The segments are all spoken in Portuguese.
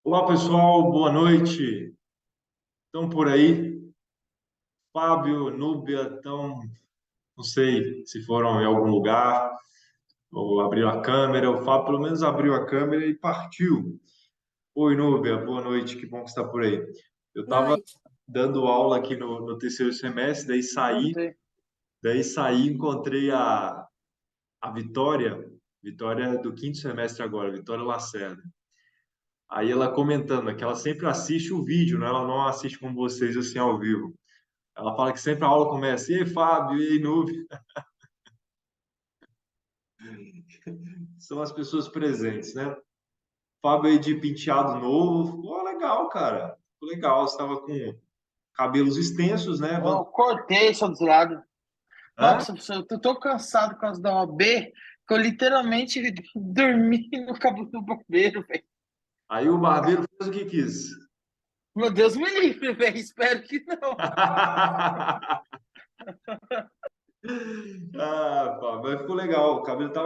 Olá, pessoal, boa noite. Estão por aí? Fábio, Núbia, estão, não sei se foram em algum lugar ou abriu a câmera. O Fábio, pelo menos, abriu a câmera e partiu. Oi, Núbia, boa noite, que bom que você está por aí. Eu estava Noite. dando aula aqui no terceiro semestre, Notei. daí saí, e encontrei a Vitória, Vitória do quinto semestre agora, Vitória Lacerda. Aí ela comentando que ela sempre assiste o vídeo, né? Ela não assiste como vocês assim ao vivo. Ela fala que sempre a aula começa, e aí, Fábio, e aí, Nube? São as pessoas presentes, né? Fábio aí de penteado novo, ficou legal, cara. Ficou legal, você estava com cabelos extensos, né? Eu cortei só dos lados. Hã? Nossa, professor, eu tô tão cansado por causa da OAB que eu literalmente dormi no cabelo do barbeiro, velho. Aí o barbeiro fez o que quis. Meu Deus me livre, velho. Espero que não. Ah, pá, mas ficou legal.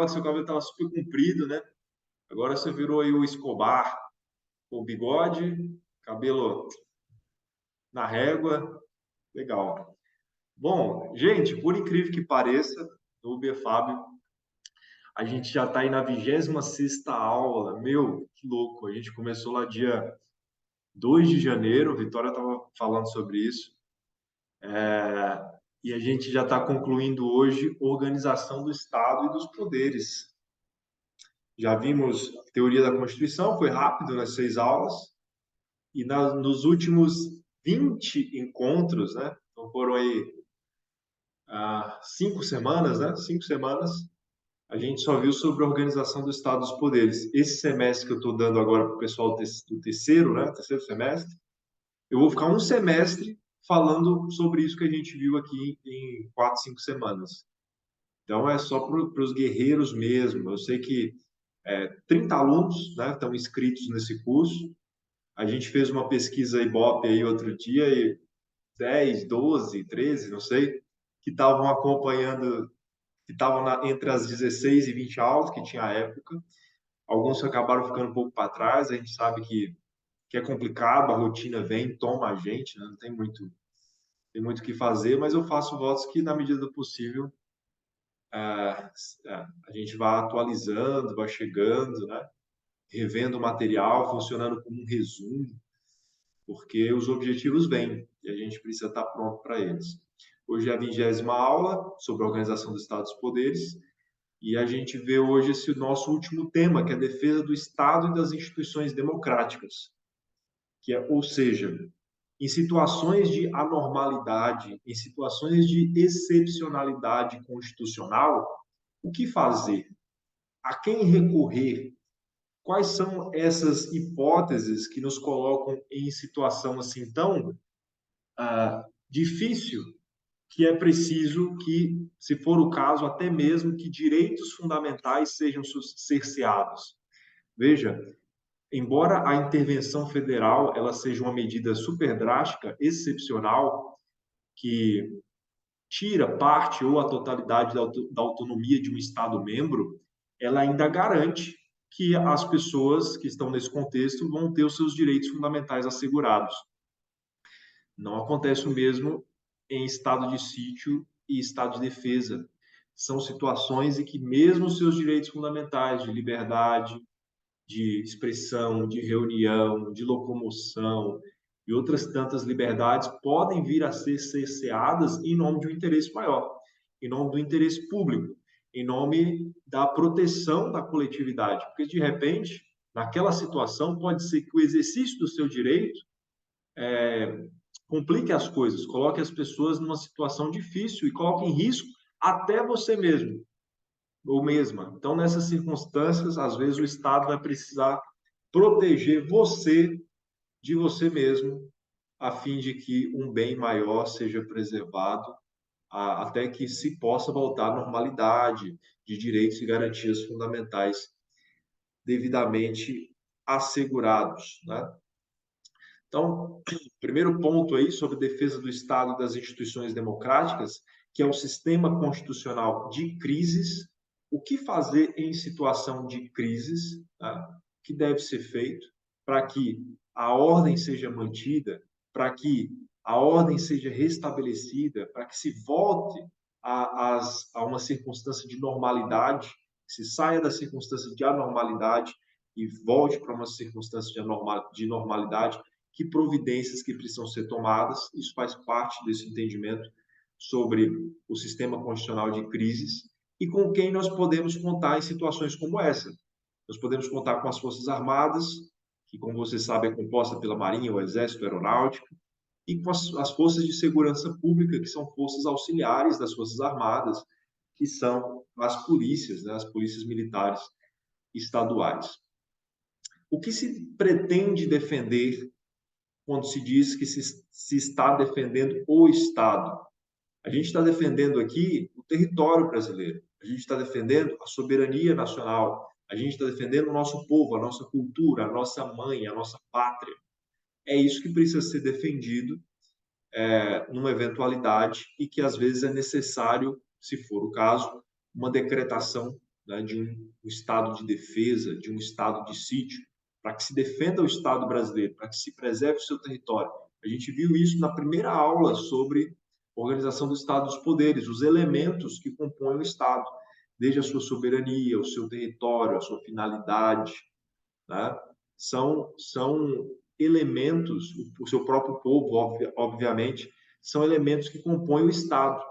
Seu cabelo tava super comprido, né? Agora você virou aí o Escobar, o bigode, cabelo na régua, legal. Bom, gente, por incrível que pareça, Nubia, Fábio, a gente já está aí na 26ª aula. Meu, que louco. A gente começou lá dia 2 de janeiro, Vitória estava falando sobre isso. E a gente já está concluindo hoje organização do Estado e dos poderes. Já vimos teoria da Constituição, foi rápido nas 6 aulas. E nos últimos 20 encontros, né? Então foram aí 5 semanas, né? 5 semanas, a gente só viu sobre a organização do Estado dos poderes. Esse semestre que eu estou dando agora para o pessoal do terceiro, né, terceiro semestre, eu vou ficar um semestre falando sobre isso que a gente viu aqui em 4, 5 semanas. Então é só para os guerreiros mesmo. Eu sei que 30 alunos, né, estão inscritos nesse curso. A gente fez uma pesquisa Ibope aí outro dia e 10, 12, 13, não sei, que estavam acompanhando, que estavam entre as 16 e 20 aulas que tinha à época. Alguns acabaram ficando um pouco para trás. A gente sabe que é complicado, a rotina vem, toma a gente, né? Não tem muito o que fazer, mas eu faço votos que, na medida do possível, a gente vá atualizando, vá chegando, né? Revendo o material, funcionando como um resumo, porque os objetivos vêm e a gente precisa estar pronto para eles. Hoje é a 20ª aula sobre a organização do Estado dos Poderes. E a gente vê hoje esse nosso último tema, que é a defesa do Estado e das instituições democráticas, que é, ou seja, em situações de anormalidade, em situações de excepcionalidade constitucional, o que fazer? A quem recorrer? Quais são essas hipóteses que nos colocam em situação assim tão difícil que é preciso que, se for o caso, até mesmo que direitos fundamentais sejam cerceados? Veja, embora a intervenção federal ela seja uma medida super drástica, excepcional, que tira parte ou a totalidade da autonomia de um Estado membro, ela ainda garante que as pessoas que estão nesse contexto vão ter os seus direitos fundamentais assegurados. Não acontece o mesmo em estado de sítio e estado de defesa. São situações em que mesmo os seus direitos fundamentais de liberdade, de expressão, de reunião, de locomoção e outras tantas liberdades podem vir a ser cerceadas em nome de um interesse maior, em nome do interesse público, em nome da proteção da coletividade. Porque, de repente, naquela situação, pode ser que o exercício do seu direito complique as coisas, coloque as pessoas numa situação difícil e coloque em risco até você mesmo ou mesma. Então, nessas circunstâncias, às vezes o Estado vai precisar proteger você de você mesmo, a fim de que um bem maior seja preservado, até que se possa voltar à normalidade de direitos e garantias fundamentais devidamente assegurados, né? Então, primeiro ponto aí sobre defesa do Estado e das instituições democráticas, que é o sistema constitucional de crises. O que fazer em situação de crises? Tá? O que deve ser feito? para que a ordem seja mantida, para que a ordem seja restabelecida, para que se volte a uma circunstância de normalidade, se saia da circunstância de anormalidade e volte para uma circunstância de normalidade, que providências que precisam ser tomadas, isso faz parte desse entendimento sobre o sistema constitucional de crises e com quem nós podemos contar em situações como essa. Nós podemos contar com as Forças Armadas, que, como você sabe, é composta pela Marinha, o Exército, a Aeronáutica, e com as forças de segurança pública, que são forças auxiliares das Forças Armadas, que são as polícias, né, as polícias militares estaduais. O que se pretende defender quando se diz que se está defendendo o Estado? A gente está defendendo aqui o território brasileiro, a gente está defendendo a soberania nacional, a gente está defendendo o nosso povo, a nossa cultura, a nossa mãe, a nossa pátria. É isso que precisa ser defendido numa eventualidade e que às vezes é necessário, se for o caso, uma decretação, né, de um estado de defesa, de um estado de sítio, para que se defenda o Estado brasileiro, para que se preserve o seu território. A gente viu isso na primeira aula sobre organização do Estado dos poderes, os elementos que compõem o Estado, desde a sua soberania, o seu território, a sua finalidade, né? São elementos, o seu próprio povo, obviamente, são elementos que compõem o Estado.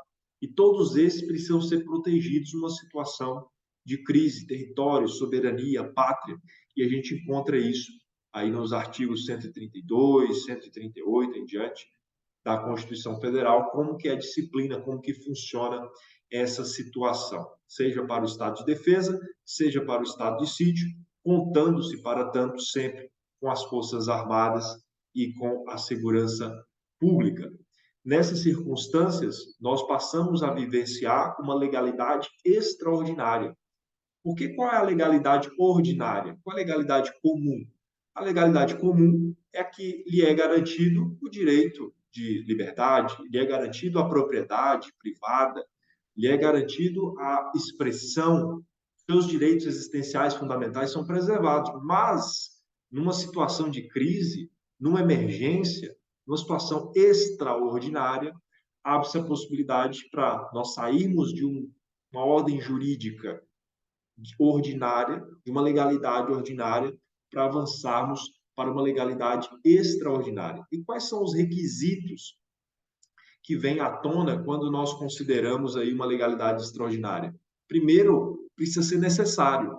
E todos esses precisam ser protegidos numa situação de crise, território, soberania, pátria. E a gente encontra isso aí nos artigos 132, 138 em diante da Constituição Federal, como que é a disciplina, como que funciona essa situação, seja para o estado de defesa, seja para o estado de sítio, contando-se, para tanto, sempre com as Forças Armadas e com a segurança pública. Nessas circunstâncias, nós passamos a vivenciar uma legalidade extraordinária. Porque qual é a legalidade ordinária? Qual é a legalidade comum? A legalidade comum é a que lhe é garantido o direito de liberdade, lhe é garantido a propriedade privada, lhe é garantido a expressão, seus direitos existenciais fundamentais são preservados. Mas, numa situação de crise, numa emergência, numa situação extraordinária, abre-se a possibilidade para nós sairmos de uma ordem jurídica ordinária, de uma legalidade ordinária, para avançarmos para uma legalidade extraordinária. E quais são os requisitos que vêm à tona quando nós consideramos aí uma legalidade extraordinária? Primeiro, precisa ser necessário,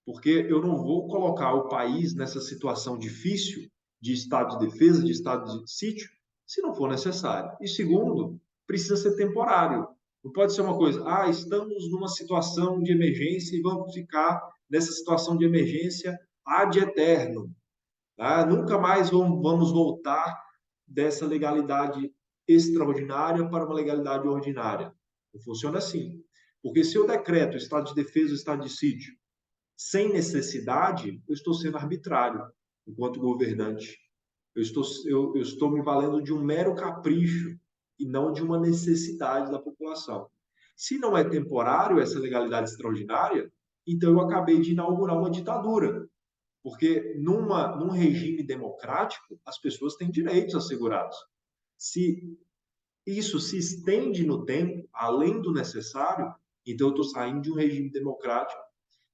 porque eu não vou colocar o país nessa situação difícil de estado de defesa, de estado de sítio, se não for necessário. E segundo, precisa ser temporário. Não pode ser uma coisa, estamos numa situação de emergência e vamos ficar nessa situação de emergência ad eterno. Tá? Nunca mais vamos voltar dessa legalidade extraordinária para uma legalidade ordinária. Não funciona assim. Porque se eu decreto estado de defesa, estado de sítio, sem necessidade, eu estou sendo arbitrário enquanto governante. Eu estou me valendo de um mero capricho e não de uma necessidade da população. Se não é temporário essa legalidade extraordinária, então eu acabei de inaugurar uma ditadura. Porque num regime democrático, as pessoas têm direitos assegurados. Se isso se estende no tempo, além do necessário, então eu estou saindo de um regime democrático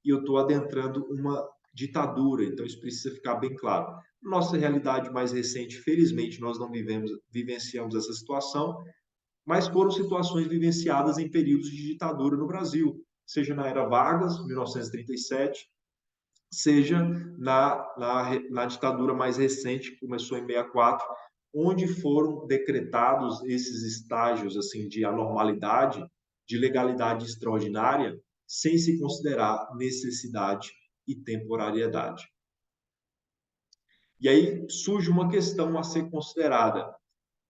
e eu estou adentrando uma ditadura. Então, isso precisa ficar bem claro. Nossa realidade mais recente, felizmente, nós não vivenciamos essa situação, mas foram situações vivenciadas em períodos de ditadura no Brasil, seja na era Vargas, 1937, seja na ditadura mais recente, que começou em 64, onde foram decretados esses estágios assim de anormalidade, de legalidade extraordinária, sem se considerar necessidade e temporariedade. E aí surge uma questão a ser considerada.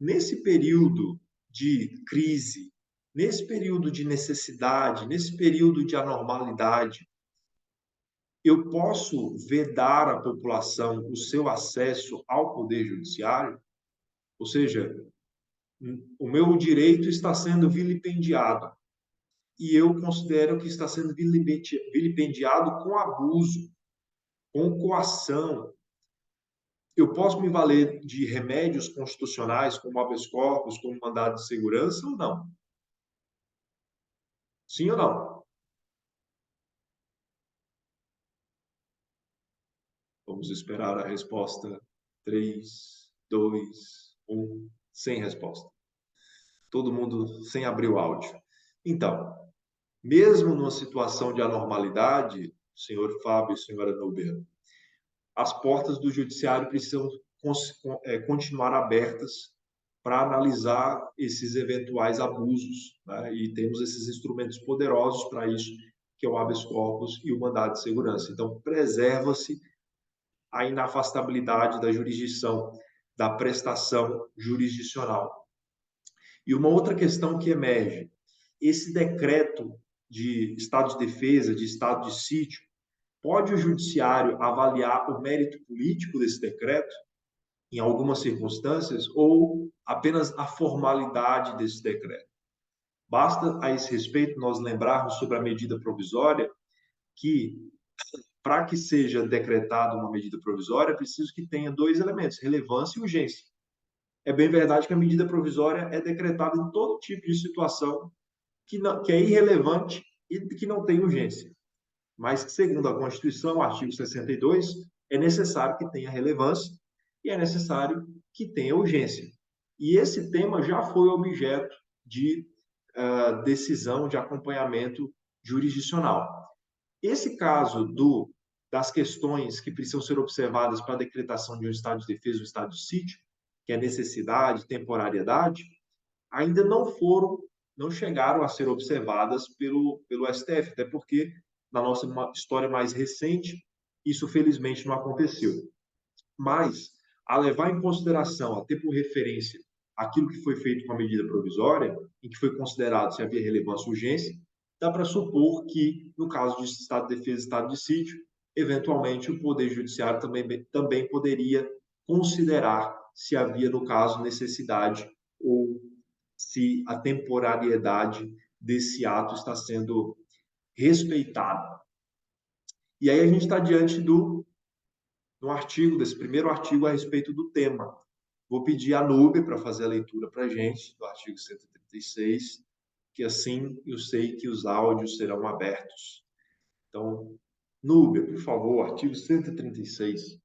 Nesse período de crise, nesse período de necessidade, nesse período de anormalidade, eu posso vedar à população o seu acesso ao Poder Judiciário? Ou seja, o meu direito está sendo vilipendiado e eu considero que está sendo vilipendiado com abuso, com coação, eu posso me valer de remédios constitucionais, como habeas corpus, como mandado de segurança, ou não? Sim ou não? Vamos esperar a resposta. 3, 2, 1, sem resposta. Todo mundo sem abrir o áudio. Então, mesmo numa situação de anormalidade, senhor Fábio e senhora Nober, as portas do judiciário precisam continuar abertas para analisar esses eventuais abusos, né? E temos esses instrumentos poderosos para isso, que é o habeas corpus e o mandado de segurança. Então, preserva-se a inafastabilidade da jurisdição, da prestação jurisdicional. E uma outra questão que emerge, esse decreto de estado de defesa, de estado de sítio, pode o judiciário avaliar o mérito político desse decreto, em algumas circunstâncias, ou apenas a formalidade desse decreto? Basta, a esse respeito, nós lembrarmos sobre a medida provisória, que, para que seja decretada uma medida provisória, é preciso que tenha dois elementos, relevância e urgência. É bem verdade que a medida provisória é decretada em todo tipo de situação que é irrelevante e que não tem urgência. Mas, segundo a Constituição, artigo 62, é necessário que tenha relevância e é necessário que tenha urgência. E esse tema já foi objeto de decisão de acompanhamento jurisdicional. Esse caso das questões que precisam ser observadas para a decretação de um estado de defesa ou um estado de sítio, que é necessidade, temporariedade, ainda não chegaram a ser observadas pelo STF, até porque na nossa história mais recente isso felizmente não aconteceu. Mas, a levar em consideração, a ter por referência aquilo que foi feito com a medida provisória, em que foi considerado se havia relevância e urgência, dá para supor que, no caso de estado de defesa e estado de sítio, eventualmente o Poder Judiciário também poderia considerar se havia, no caso, necessidade ou se a temporariedade desse ato está sendo respeitada. E aí a gente está diante do artigo, desse primeiro artigo a respeito do tema. Vou pedir a Nube para fazer a leitura para a gente do artigo 136, que assim eu sei que os áudios serão abertos. Então, Nube, por favor, artigo 136.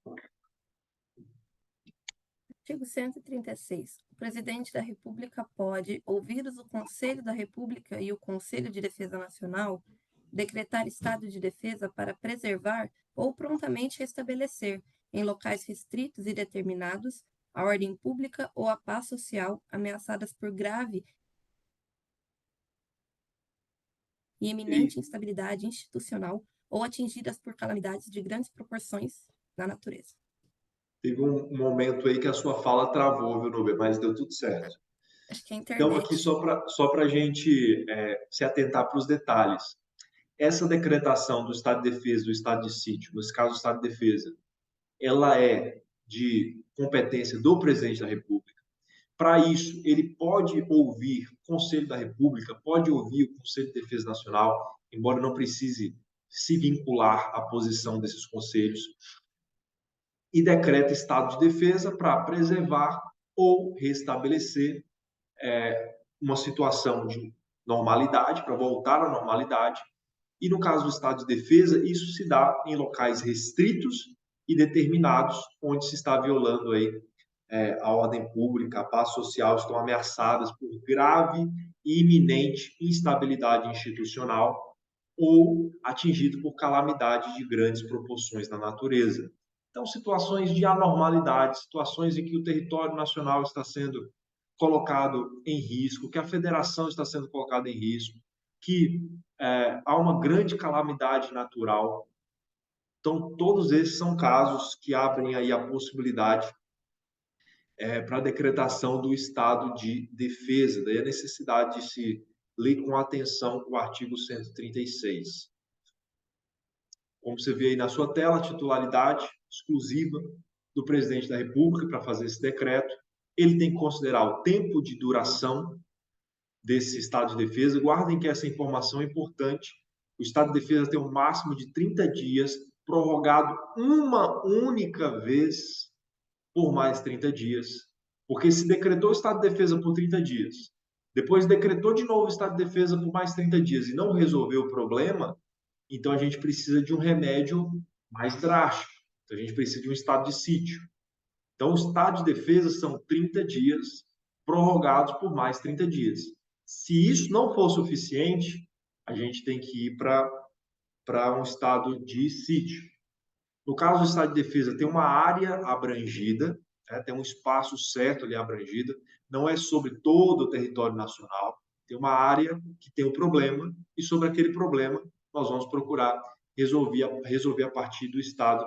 Artigo 136. O Presidente da República pode, ouvidos o Conselho da República e o Conselho de Defesa Nacional, decretar estado de defesa para preservar ou prontamente restabelecer, em locais restritos e determinados, a ordem pública ou a paz social ameaçadas por grave e eminente instabilidade institucional ou atingidas por calamidades de grandes proporções na natureza. Teve um momento aí que a sua fala travou, viu, Nube? Mas deu tudo certo. Acho que é a Então, internet. aqui só para a gente se atentar para os detalhes. Essa decretação do estado de defesa, do estado de sítio, nesse caso, o estado de defesa, ela é de competência do presidente da República. Para isso, ele pode ouvir o Conselho da República, pode ouvir o Conselho de Defesa Nacional, embora não precise se vincular à posição desses conselhos, e decreta estado de defesa para preservar ou restabelecer uma situação de normalidade, para voltar à normalidade. E no caso do estado de defesa, isso se dá em locais restritos e determinados, onde se está violando aí a ordem pública, a paz social, estão ameaçadas por grave e iminente instabilidade institucional ou atingido por calamidade de grandes proporções na natureza. Então, situações de anormalidade, situações em que o território nacional está sendo colocado em risco, que a federação está sendo colocada em risco, que há uma grande calamidade natural. Então, todos esses são casos que abrem aí a possibilidade para a decretação do estado de defesa. Daí a necessidade de se ler com atenção o artigo 136. Como você vê aí na sua tela, a titularidade exclusiva do presidente da República para fazer esse decreto. Ele tem que considerar o tempo de duração desse estado de defesa. Guardem que essa informação é importante. O estado de defesa tem um máximo de 30 dias, prorrogado uma única vez por mais 30 dias. Porque se decretou o estado de defesa por 30 dias, depois decretou de novo o estado de defesa por mais 30 dias e não resolveu o problema, então a gente precisa de um remédio mais drástico. Então a gente precisa de um estado de sítio. Então o estado de defesa são 30 dias prorrogados por mais 30 dias. Se isso não for suficiente, a gente tem que ir para um estado de sítio. No caso do estado de defesa, tem uma área abrangida, né? Tem um espaço certo ali abrangido, não é sobre todo o território nacional, tem uma área que tem o problema, e sobre aquele problema nós vamos procurar resolver a partir do estado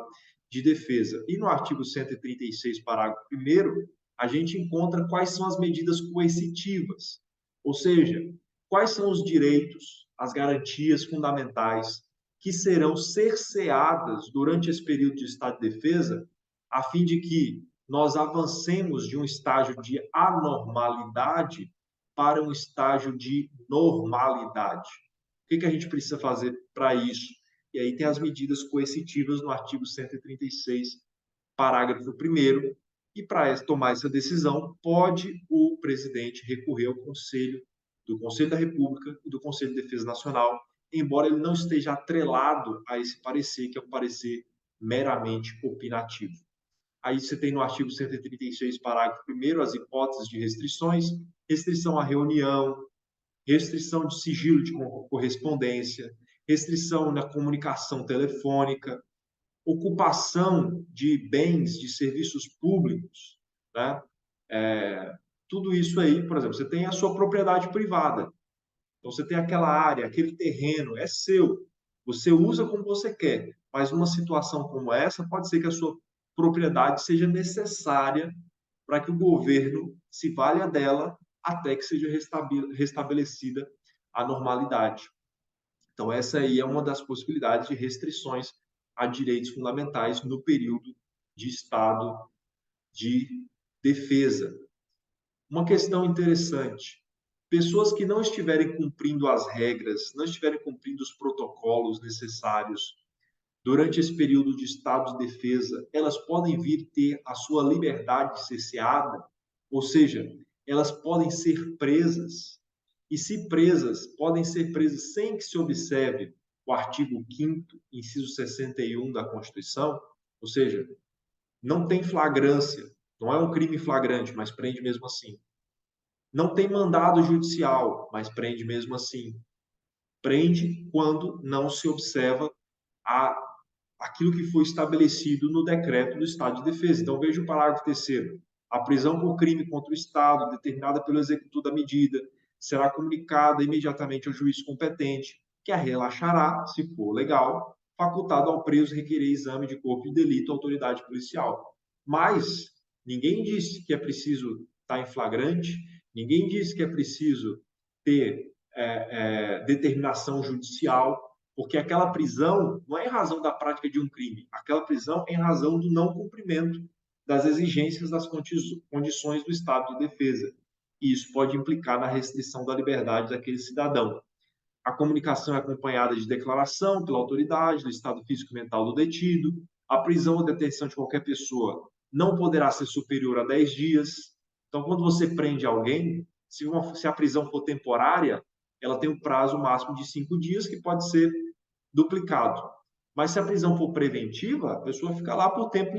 de defesa. E no artigo 136, parágrafo 1º, a gente encontra quais são as medidas coercitivas, ou seja, quais são os direitos, as garantias fundamentais que serão cerceadas durante esse período de estado de defesa, a fim de que nós avancemos de um estágio de anormalidade para um estágio de normalidade. O que a gente precisa fazer para isso? E aí tem as medidas coercitivas no artigo 136, parágrafo 1º, e para tomar essa decisão, pode o presidente recorrer ao Conselho, do Conselho da República e do Conselho de Defesa Nacional, embora ele não esteja atrelado a esse parecer, que é um parecer meramente opinativo. Aí você tem no artigo 136, parágrafo 1º, as hipóteses de restrições, restrição à reunião, restrição de sigilo de correspondência, restrição na comunicação telefônica, ocupação de bens, de serviços públicos, né? Tudo isso aí, por exemplo, você tem a sua propriedade privada. Então, você tem aquela área, aquele terreno, é seu. Você usa como você quer. Mas numa situação como essa, pode ser que a sua propriedade seja necessária para que o governo se valha dela até que seja restabelecida a normalidade. Então, essa aí é uma das possibilidades de restrições a direitos fundamentais no período de estado de defesa. Uma questão interessante: pessoas que não estiverem cumprindo as regras, não estiverem cumprindo os protocolos necessários durante esse período de estado de defesa, elas podem vir ter a sua liberdade cerceada, ou seja, elas podem ser presas. E se presas, podem ser presas sem que se observe o artigo 5º, inciso 61 da Constituição, ou seja, não tem flagrância, não é um crime flagrante, mas prende mesmo assim. Não tem mandado judicial, mas prende mesmo assim. Prende quando não se observa aquilo que foi estabelecido no decreto do estado de defesa. Então, veja o parágrafo 3º. A prisão por crime contra o Estado, determinada pelo executor da medida, será comunicada imediatamente ao juiz competente, que a relaxará, se for legal, facultado ao preso requerer exame de corpo de delito à autoridade policial. Mas ninguém disse que é preciso estar em flagrante, ninguém disse que é preciso ter determinação judicial, porque aquela prisão não é em razão da prática de um crime, aquela prisão é em razão do não cumprimento das exigências das condições do estado de defesa. E isso pode implicar na restrição da liberdade daquele cidadão. A comunicação é acompanhada de declaração pela autoridade do estado físico e mental do detido. A prisão ou detenção de qualquer pessoa não poderá ser superior a 10 dias. Então, quando você prende alguém, se a prisão for temporária, ela tem um prazo máximo de 5 dias, que pode ser duplicado. Mas se a prisão for preventiva, a pessoa fica lá por tempo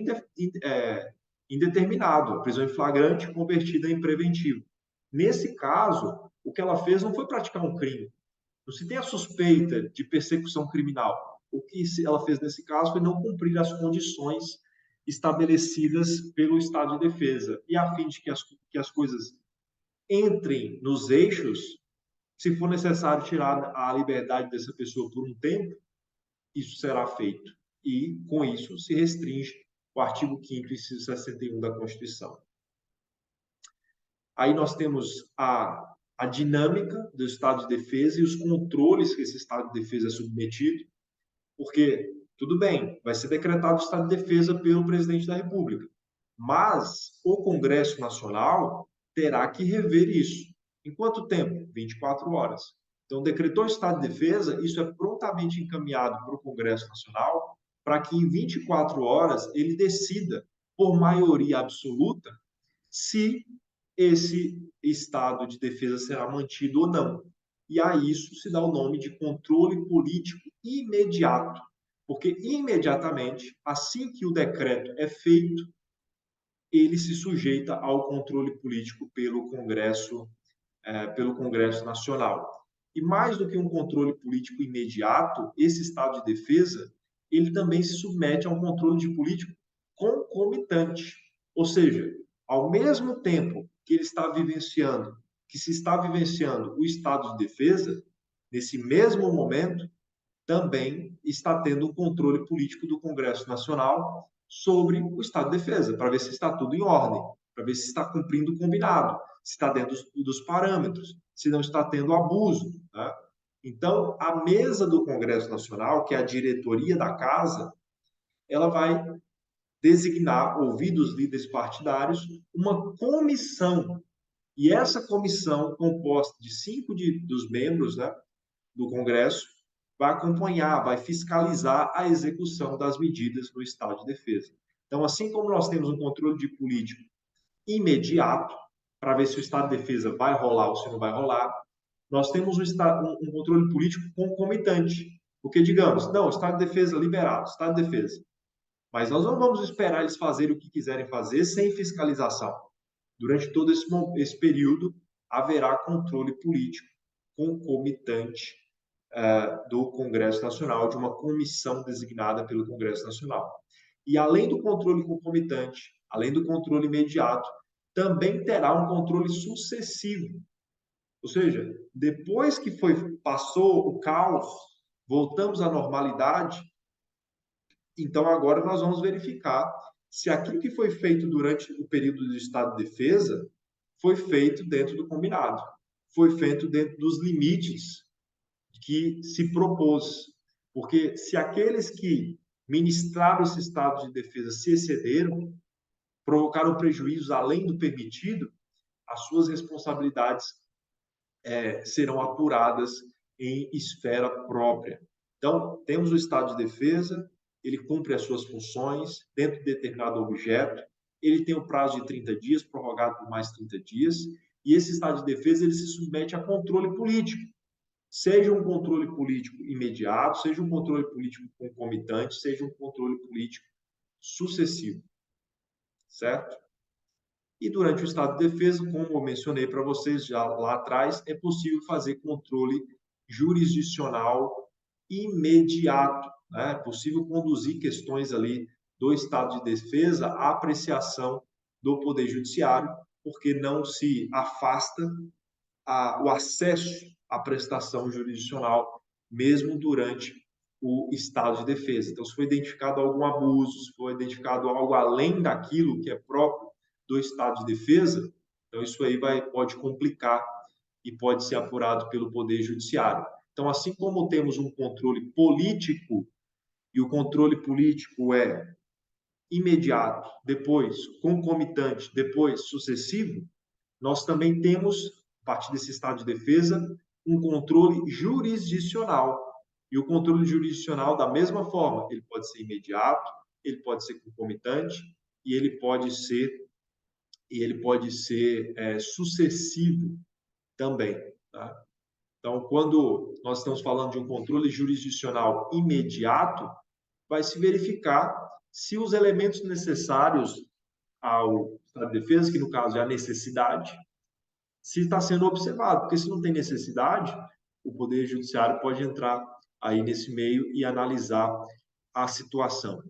indeterminado, a prisão em flagrante convertida em preventivo. Nesse caso, o que ela fez não foi praticar um crime. Não se tem a suspeita de persecução criminal. O que ela fez nesse caso foi não cumprir as condições estabelecidas pelo estado de defesa. E a fim de que as coisas entrem nos eixos, se for necessário tirar a liberdade dessa pessoa por um tempo, isso será feito. E, com isso, se restringe o artigo 5º, inciso 61 da Constituição. Aí nós temos a dinâmica do estado de defesa e os controles que esse estado de defesa é submetido, porque, tudo bem, vai ser decretado o estado de defesa pelo presidente da República, mas o Congresso Nacional terá que rever isso. Em quanto tempo? 24 horas. Então, decretou o estado de defesa, isso é prontamente encaminhado para o Congresso Nacional, para que em 24 horas ele decida por maioria absoluta se esse estado de defesa será mantido ou não. E a isso se dá o nome de controle político imediato, porque imediatamente, assim que o decreto é feito, ele se sujeita ao controle político pelo Congresso Nacional. E mais do que um controle político imediato, esse estado de defesa, ele também se submete a um controle de político concomitante. Ou seja, ao mesmo tempo que ele está vivenciando, que se está vivenciando o estado de defesa, nesse mesmo momento, também está tendo um controle político do Congresso Nacional sobre o estado de defesa, para ver se está tudo em ordem, para ver se está cumprindo o combinado, se está dentro dos parâmetros, se não está tendo abuso. Né? Então, a mesa do Congresso Nacional, que é a diretoria da casa, ela vai designar, ouvidos os líderes partidários, uma comissão. E essa comissão, composta de 5 dos membros, né, do Congresso, vai acompanhar, vai fiscalizar a execução das medidas no estado de defesa. Então, assim como nós temos um controle de político imediato, para ver se o estado de defesa vai rolar ou se não vai rolar, nós temos um controle político concomitante. Porque, digamos, não, estado de defesa liberado, estado de defesa. Mas nós não vamos esperar eles fazerem o que quiserem fazer sem fiscalização. Durante todo esse período, haverá controle político concomitante do Congresso Nacional, de uma comissão designada pelo Congresso Nacional. E além do controle concomitante, além do controle imediato, também terá um controle sucessivo. Ou seja, depois que passou o caos, voltamos à normalidade, então agora nós vamos verificar se aquilo que foi feito durante o período de estado de defesa foi feito dentro do combinado, foi feito dentro dos limites que se propôs. Porque se aqueles que ministraram esse estado de defesa se excederam, provocaram prejuízos além do permitido, as suas responsabilidades serão apuradas em esfera própria. Então, temos o estado de defesa, ele cumpre as suas funções dentro de determinado objeto, ele tem um prazo de 30 dias, prorrogado por mais 30 dias, e esse estado de defesa ele se submete a controle político. Seja um controle político imediato, seja um controle político concomitante, seja um controle político sucessivo, certo? E durante o estado de defesa, como eu mencionei para vocês já lá atrás, é possível fazer controle jurisdicional imediato, né? É possível conduzir questões ali do estado de defesa à apreciação do Poder Judiciário, porque não se afasta o acesso à prestação jurisdicional, mesmo durante o estado de defesa. Então, se foi identificado algum abuso, se foi identificado algo além daquilo que é próprio do estado de defesa, então isso aí pode complicar e pode ser apurado pelo Poder Judiciário. Então, assim como temos um controle político, e o controle político é imediato, depois concomitante, depois sucessivo, nós também temos, a partir desse estado de defesa, um controle jurisdicional. E o controle jurisdicional, da mesma forma, ele pode ser imediato, ele pode ser concomitante e ele pode ser sucessivo também. Tá? Então, quando nós estamos falando de um controle jurisdicional imediato, vai se verificar se os elementos necessários ao estado de defesa, que no caso é a necessidade, se está sendo observado, porque se não tem necessidade, o Poder Judiciário pode entrar aí nesse meio e analisar a situação.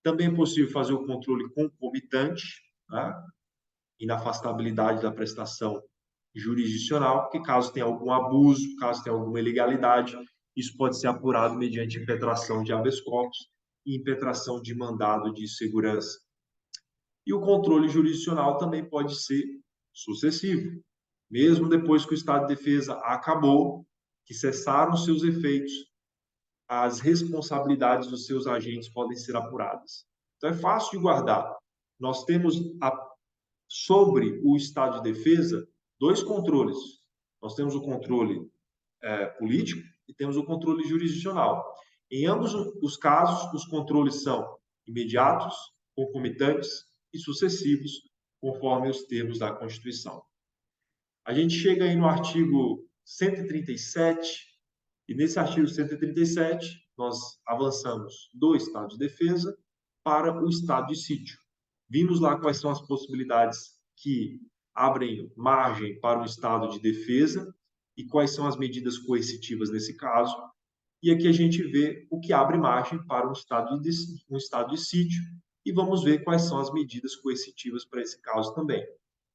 Também é possível fazer o controle concomitante, né? Inafastabilidade da prestação jurisdicional, porque caso tenha algum abuso, caso tenha alguma ilegalidade, isso pode ser apurado mediante impetração de habeas corpus e impetração de mandado de segurança. E o controle jurisdicional também pode ser sucessivo. Mesmo depois que o estado de defesa acabou, que cessaram seus efeitos, as responsabilidades dos seus agentes podem ser apuradas. Então, é fácil de guardar. Nós temos, sobre o estado de defesa, dois controles. Nós temos o controle político e temos o controle jurisdicional. Em ambos os casos, os controles são imediatos, concomitantes e sucessivos, conforme os termos da Constituição. A gente chega aí no artigo 137, e nesse artigo 137, nós avançamos do estado de defesa para o estado de sítio. Vimos lá quais são as possibilidades que abrem margem para o estado de defesa e quais são as medidas coercitivas nesse caso. E aqui a gente vê o que abre margem para um estado de sítio e vamos ver quais são as medidas coercitivas para esse caso também.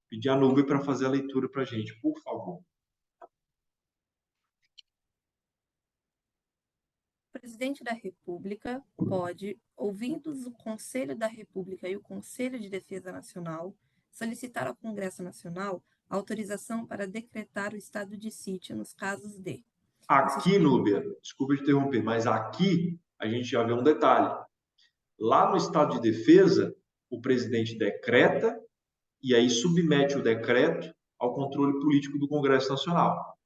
Pedir a Nubia para fazer a leitura para a gente, por favor. O presidente da República pode, ouvidos o Conselho da República e o Conselho de Defesa Nacional, solicitar ao Congresso Nacional autorização para decretar o estado de sítio nos casos de... Aqui, Núbia, desculpa te interromper, mas aqui a gente já vê um detalhe. Lá no estado de defesa, o presidente decreta e aí submete o decreto ao controle político do Congresso Nacional.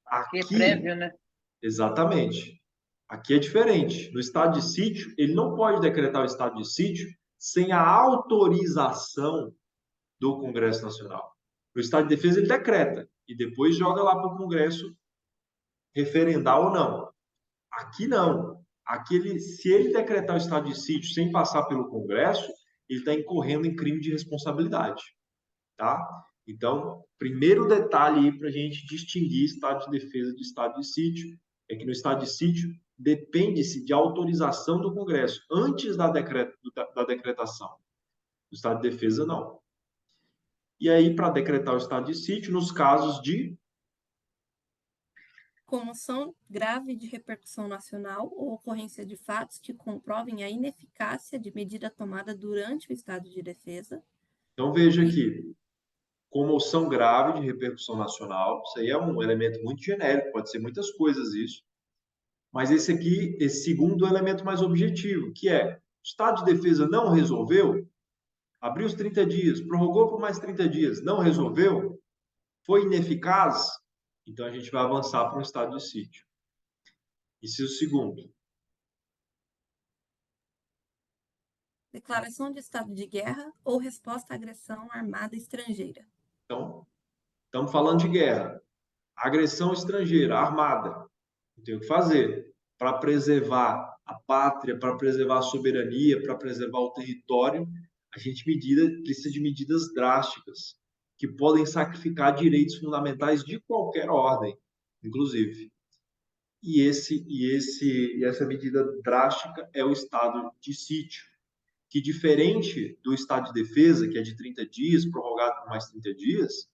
Aqui é prévio, né? Exatamente. Aqui é diferente. No estado de sítio, ele não pode decretar o estado de sítio sem a autorização do Congresso Nacional. No estado de defesa, ele decreta e depois joga lá para o Congresso referendar ou não. Aqui não. Aqui, se ele decretar o estado de sítio sem passar pelo Congresso, ele está incorrendo em crime de responsabilidade. Tá? Então, primeiro detalhe aí para a gente distinguir estado de defesa de estado de sítio é que no estado de sítio depende-se de autorização do Congresso antes da decretação. No estado de defesa, não. E aí, para decretar o estado de sítio, nos casos de comoção grave de repercussão nacional ou ocorrência de fatos que comprovem a ineficácia de medida tomada durante o estado de defesa. Então, veja aqui, comoção grave de repercussão nacional, isso aí é um elemento muito genérico, pode ser muitas coisas isso, mas esse aqui, esse segundo elemento mais objetivo, que é, o estado de defesa não resolveu, abriu os 30 dias, prorrogou por mais 30 dias, não resolveu, foi ineficaz, então a gente vai avançar para um estado de sítio. Inciso segundo. Declaração de estado de guerra ou resposta à agressão armada estrangeira. Então, estamos falando de guerra. Agressão estrangeira, armada. Não tem o que fazer. Para preservar a pátria, para preservar a soberania, para preservar o território, a gente precisa de medidas drásticas, que podem sacrificar direitos fundamentais de qualquer ordem, inclusive. E essa medida drástica é o estado de sítio, que diferente do estado de defesa, que é de 30 dias, prorrogado por mais 30 dias,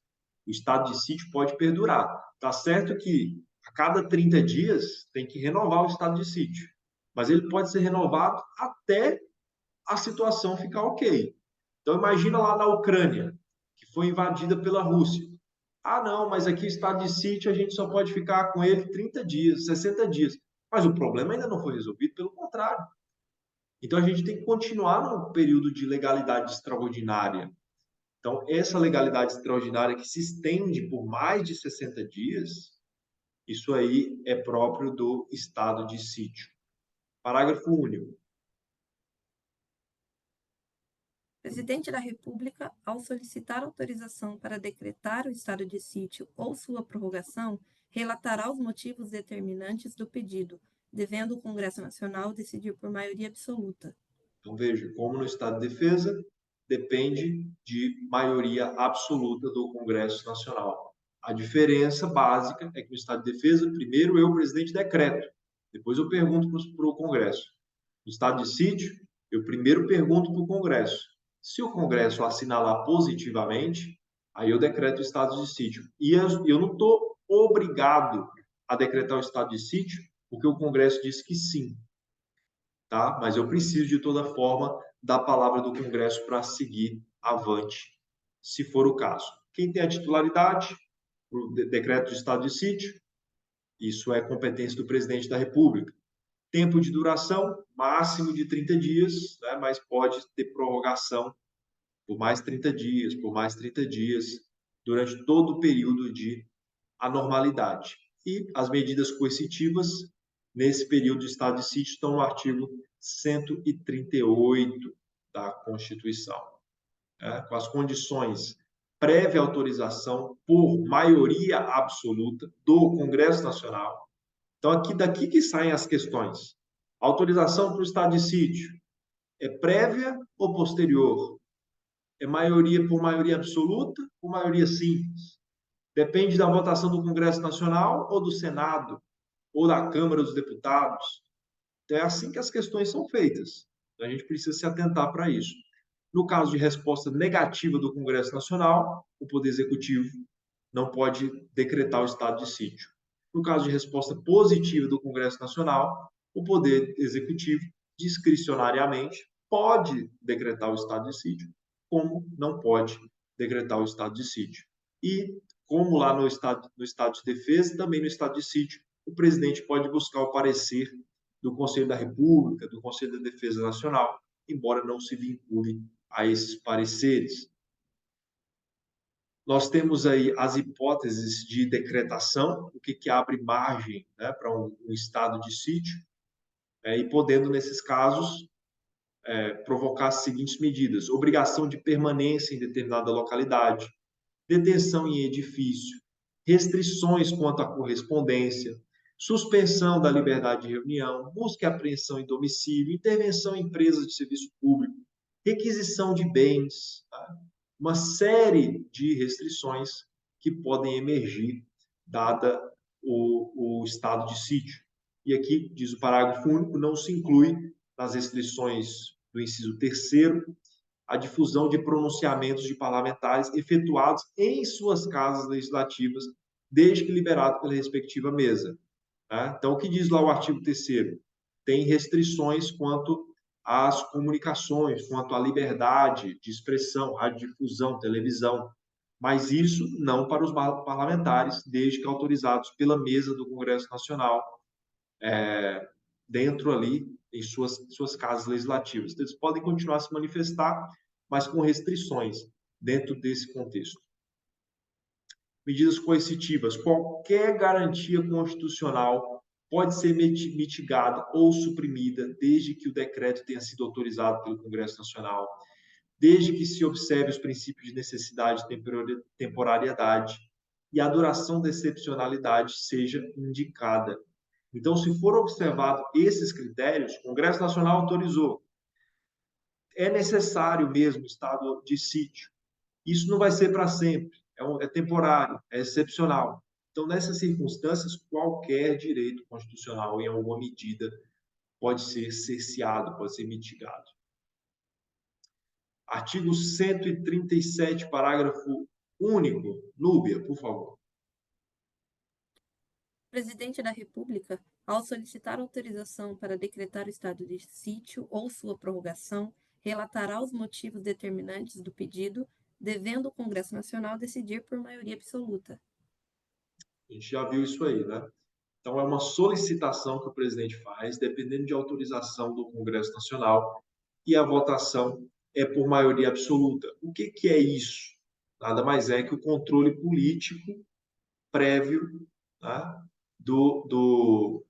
o estado de sítio pode perdurar. Tá certo que a cada 30 dias tem que renovar o estado de sítio, mas ele pode ser renovado até a situação ficar ok. Então imagina lá na Ucrânia, que foi invadida pela Rússia. Ah, não, mas aqui o estado de sítio a gente só pode ficar com ele 30 dias, 60 dias. Mas o problema ainda não foi resolvido, pelo contrário. Então a gente tem que continuar no período de legalidade extraordinária. Então, essa legalidade extraordinária que se estende por mais de 60 dias, isso aí é próprio do estado de sítio. Parágrafo único. O presidente da República, ao solicitar autorização para decretar o estado de sítio ou sua prorrogação, relatará os motivos determinantes do pedido, devendo o Congresso Nacional decidir por maioria absoluta. Então, veja, como no estado de defesa, depende de maioria absoluta do Congresso Nacional. A diferença básica é que no estado de defesa, primeiro eu, presidente, decreto, depois eu pergunto para o Congresso. No estado de sítio, eu primeiro pergunto para o Congresso. Se o Congresso assinalar positivamente, aí eu decreto o estado de sítio. E eu não estou obrigado a decretar o estado de sítio, porque o Congresso disse que sim. Tá? Mas eu preciso, de toda forma, da palavra do Congresso para seguir avante, se for o caso. Quem tem a titularidade? O decreto de estado de sítio. Isso é competência do presidente da República. Tempo de duração, máximo de 30 dias, né? Mas pode ter prorrogação por mais 30 dias, por mais 30 dias, durante todo o período de anormalidade. E as medidas coercitivas, nesse período de estado de sítio, estão no artigo 138 da Constituição. com as condições prévia autorização por maioria absoluta do Congresso Nacional. Então, daqui que saem as questões. Autorização para o estado de sítio é prévia ou posterior? É maioria por maioria absoluta ou maioria simples? Depende da votação do Congresso Nacional ou do Senado ou da Câmara dos Deputados? Então, é assim que as questões são feitas. Então, a gente precisa se atentar para isso. No caso de resposta negativa do Congresso Nacional, o Poder Executivo não pode decretar o estado de sítio. No caso de resposta positiva do Congresso Nacional, o Poder Executivo, discricionariamente, pode decretar o estado de sítio, como não pode decretar o estado de sítio. E, como lá no estado de defesa, também no estado de sítio, o presidente pode buscar o parecer do Conselho da República, do Conselho da Defesa Nacional, embora não se vincule a esses pareceres. Nós temos aí as hipóteses de decretação, o que abre margem, né, para um estado de sítio, e podendo, nesses casos, provocar as seguintes medidas: obrigação de permanência em determinada localidade, detenção em edifício, restrições quanto à correspondência, suspensão da liberdade de reunião, busca e apreensão em domicílio, intervenção em empresas de serviço público, requisição de bens, tá? Uma série de restrições que podem emergir, dada o estado de sítio. E aqui, diz o parágrafo único, não se inclui nas restrições do inciso 3º a difusão de pronunciamentos de parlamentares efetuados em suas casas legislativas, desde que liberado pela respectiva mesa. Tá? Então, o que diz lá o artigo 3º? Tem restrições quanto às comunicações, quanto à liberdade de expressão, radiodifusão, televisão, mas isso não para os parlamentares, desde que autorizados pela mesa do Congresso Nacional, dentro ali em suas casas legislativas. Então, eles podem continuar a se manifestar, mas com restrições dentro desse contexto. Medidas coercitivas. Qualquer garantia constitucional pode ser mitigada ou suprimida desde que o decreto tenha sido autorizado pelo Congresso Nacional, desde que se observe os princípios de necessidade e temporariedade e a duração da excepcionalidade seja indicada. Então, se for observado esses critérios, o Congresso Nacional autorizou. É necessário mesmo estado de sítio. Isso não vai ser para sempre, é temporário, é excepcional. Então, nessas circunstâncias, qualquer direito constitucional, em alguma medida, pode ser cerceado, pode ser mitigado. Artigo 137, parágrafo único. Núbia, por favor. O presidente da República, ao solicitar autorização para decretar o estado de sítio ou sua prorrogação, relatará os motivos determinantes do pedido, devendo o Congresso Nacional decidir por maioria absoluta. A gente já viu isso aí, né? Então, é uma solicitação que o presidente faz, dependendo de autorização do Congresso Nacional, e a votação é por maioria absoluta. O que é isso? Nada mais é que o controle político prévio, né, do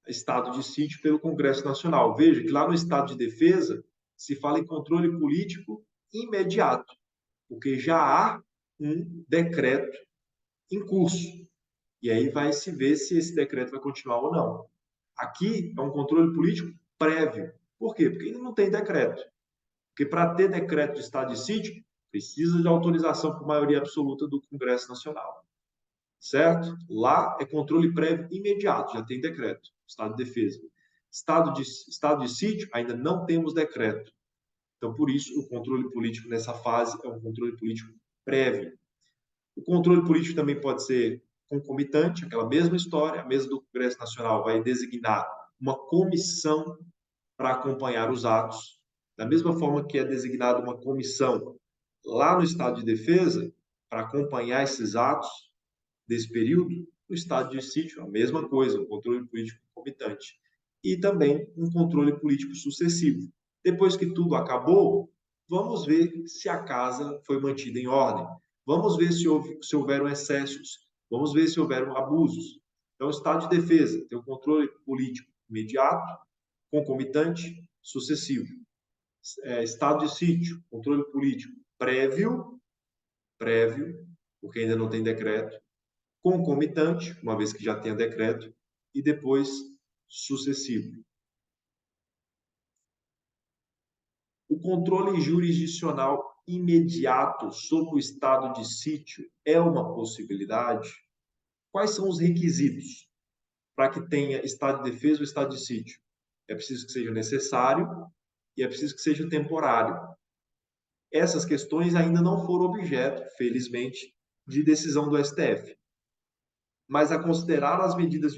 estado de sítio pelo Congresso Nacional. Veja que lá no estado de defesa se fala em controle político imediato, porque já há um decreto em curso. E aí vai se ver se esse decreto vai continuar ou não. Aqui é um controle político prévio. Por quê? Porque ainda não tem decreto. Porque para ter decreto de estado de sítio, precisa de autorização por maioria absoluta do Congresso Nacional. Certo? Lá é controle prévio imediato, já tem decreto, estado de defesa. Estado de sítio, ainda não temos decreto. Então, por isso, o controle político nessa fase é um controle político prévio. O controle político também pode ser concomitante, aquela mesma história, a mesa do Congresso Nacional vai designar uma comissão para acompanhar os atos, da mesma forma que é designada uma comissão lá no estado de defesa para acompanhar esses atos desse período, no estado de sítio, a mesma coisa, um controle político concomitante. E também um controle político sucessivo. Depois que tudo acabou, vamos ver se a casa foi mantida em ordem. Vamos ver se houveram excessos. Vamos ver se houveram abusos. Então, o estado de defesa tem o controle político imediato, concomitante, sucessivo. estado de sítio, controle político prévio, porque ainda não tem decreto, concomitante, uma vez que já tenha decreto, e depois sucessivo. O controle jurisdicional imediato sobre o estado de sítio é uma possibilidade? Quais são os requisitos para que tenha estado de defesa ou estado de sítio? É preciso que seja necessário e é preciso que seja temporário. Essas questões ainda não foram objeto, felizmente, de decisão do STF. Mas a considerar as medidas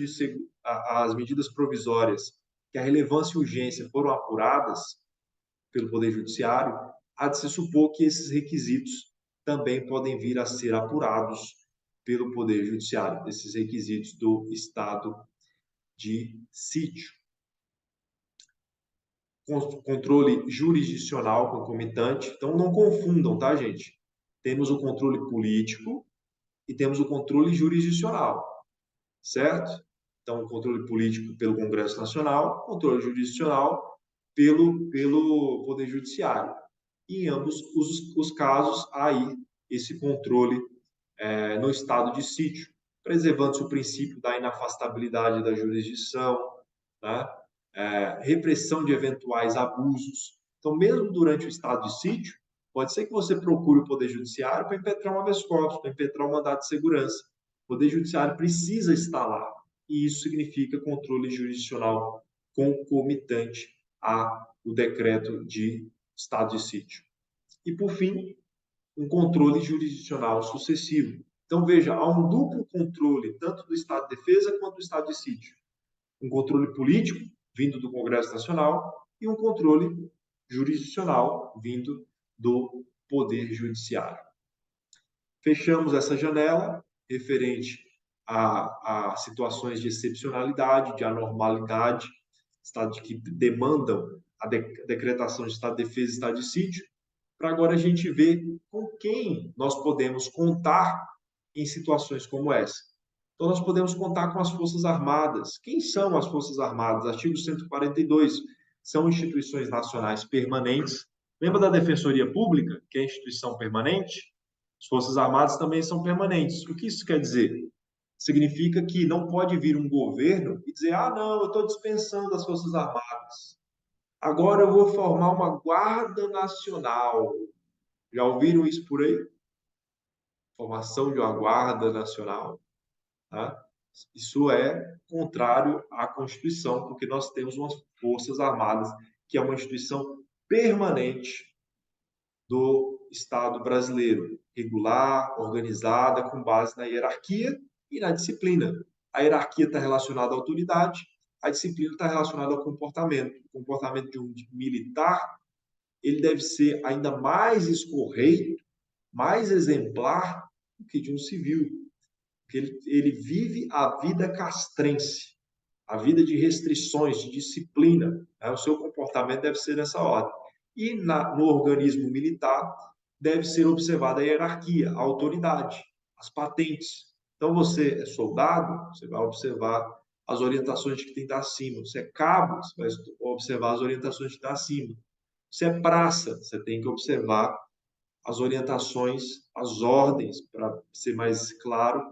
provisórias que a relevância e urgência foram apuradas pelo Poder Judiciário, há de se supor que esses requisitos também podem vir a ser apurados pelo Poder Judiciário, esses requisitos do estado de sítio. Controle jurisdicional concomitante. Então, não confundam, tá, gente? Temos o controle político e temos o controle jurisdicional, certo? Então, o controle político pelo Congresso Nacional, controle jurisdicional pelo Poder Judiciário. E em ambos os casos, há aí esse controle no estado de sítio, preservando-se o princípio da inafastabilidade da jurisdição, né? Repressão de eventuais abusos. Então, mesmo durante o estado de sítio, pode ser que você procure o Poder Judiciário para impetrar um habeas corpus, para impetrar um mandado de segurança. O Poder Judiciário precisa estar lá, e isso significa controle jurisdicional concomitante ao decreto de estado de sítio. E, por fim, um controle jurisdicional sucessivo. Então, veja, há um duplo controle, tanto do estado de defesa quanto do estado de sítio. Um controle político, vindo do Congresso Nacional, e um controle jurisdicional, vindo do Poder Judiciário. Fechamos essa janela referente a situações de excepcionalidade, de anormalidade, estado que demandam a decretação de estado de defesa e estado de sítio, para agora a gente ver com quem nós podemos contar em situações como essa. Então, nós podemos contar com as Forças Armadas. Quem são as Forças Armadas? Artigo 142. São instituições nacionais permanentes. Lembra da Defensoria Pública, que é instituição permanente? As Forças Armadas também são permanentes. O que isso quer dizer? Significa que não pode vir um governo e dizer: ah, não, eu estou dispensando as Forças Armadas. Agora eu vou formar uma Guarda Nacional. Já ouviram isso por aí? Formação de uma Guarda Nacional. Tá? Isso é contrário à Constituição, porque nós temos umas Forças Armadas, que é uma instituição permanente do Estado brasileiro, regular, organizada, com base na hierarquia e na disciplina. A hierarquia está relacionada à autoridade, a disciplina está relacionada ao comportamento. O comportamento de um militar, ele deve ser ainda mais escorreito, mais exemplar do que de um civil, porque ele vive a vida castrense, a vida de restrições, de disciplina. Né? O seu comportamento deve ser dessa ordem. E no organismo militar deve ser observada a hierarquia, a autoridade, as patentes. Então, você é soldado, você vai observar as orientações de que tem que estar acima. Você é cabo, você vai observar as orientações de que está acima. Você é praça, você tem que observar as orientações, as ordens, para ser mais claro,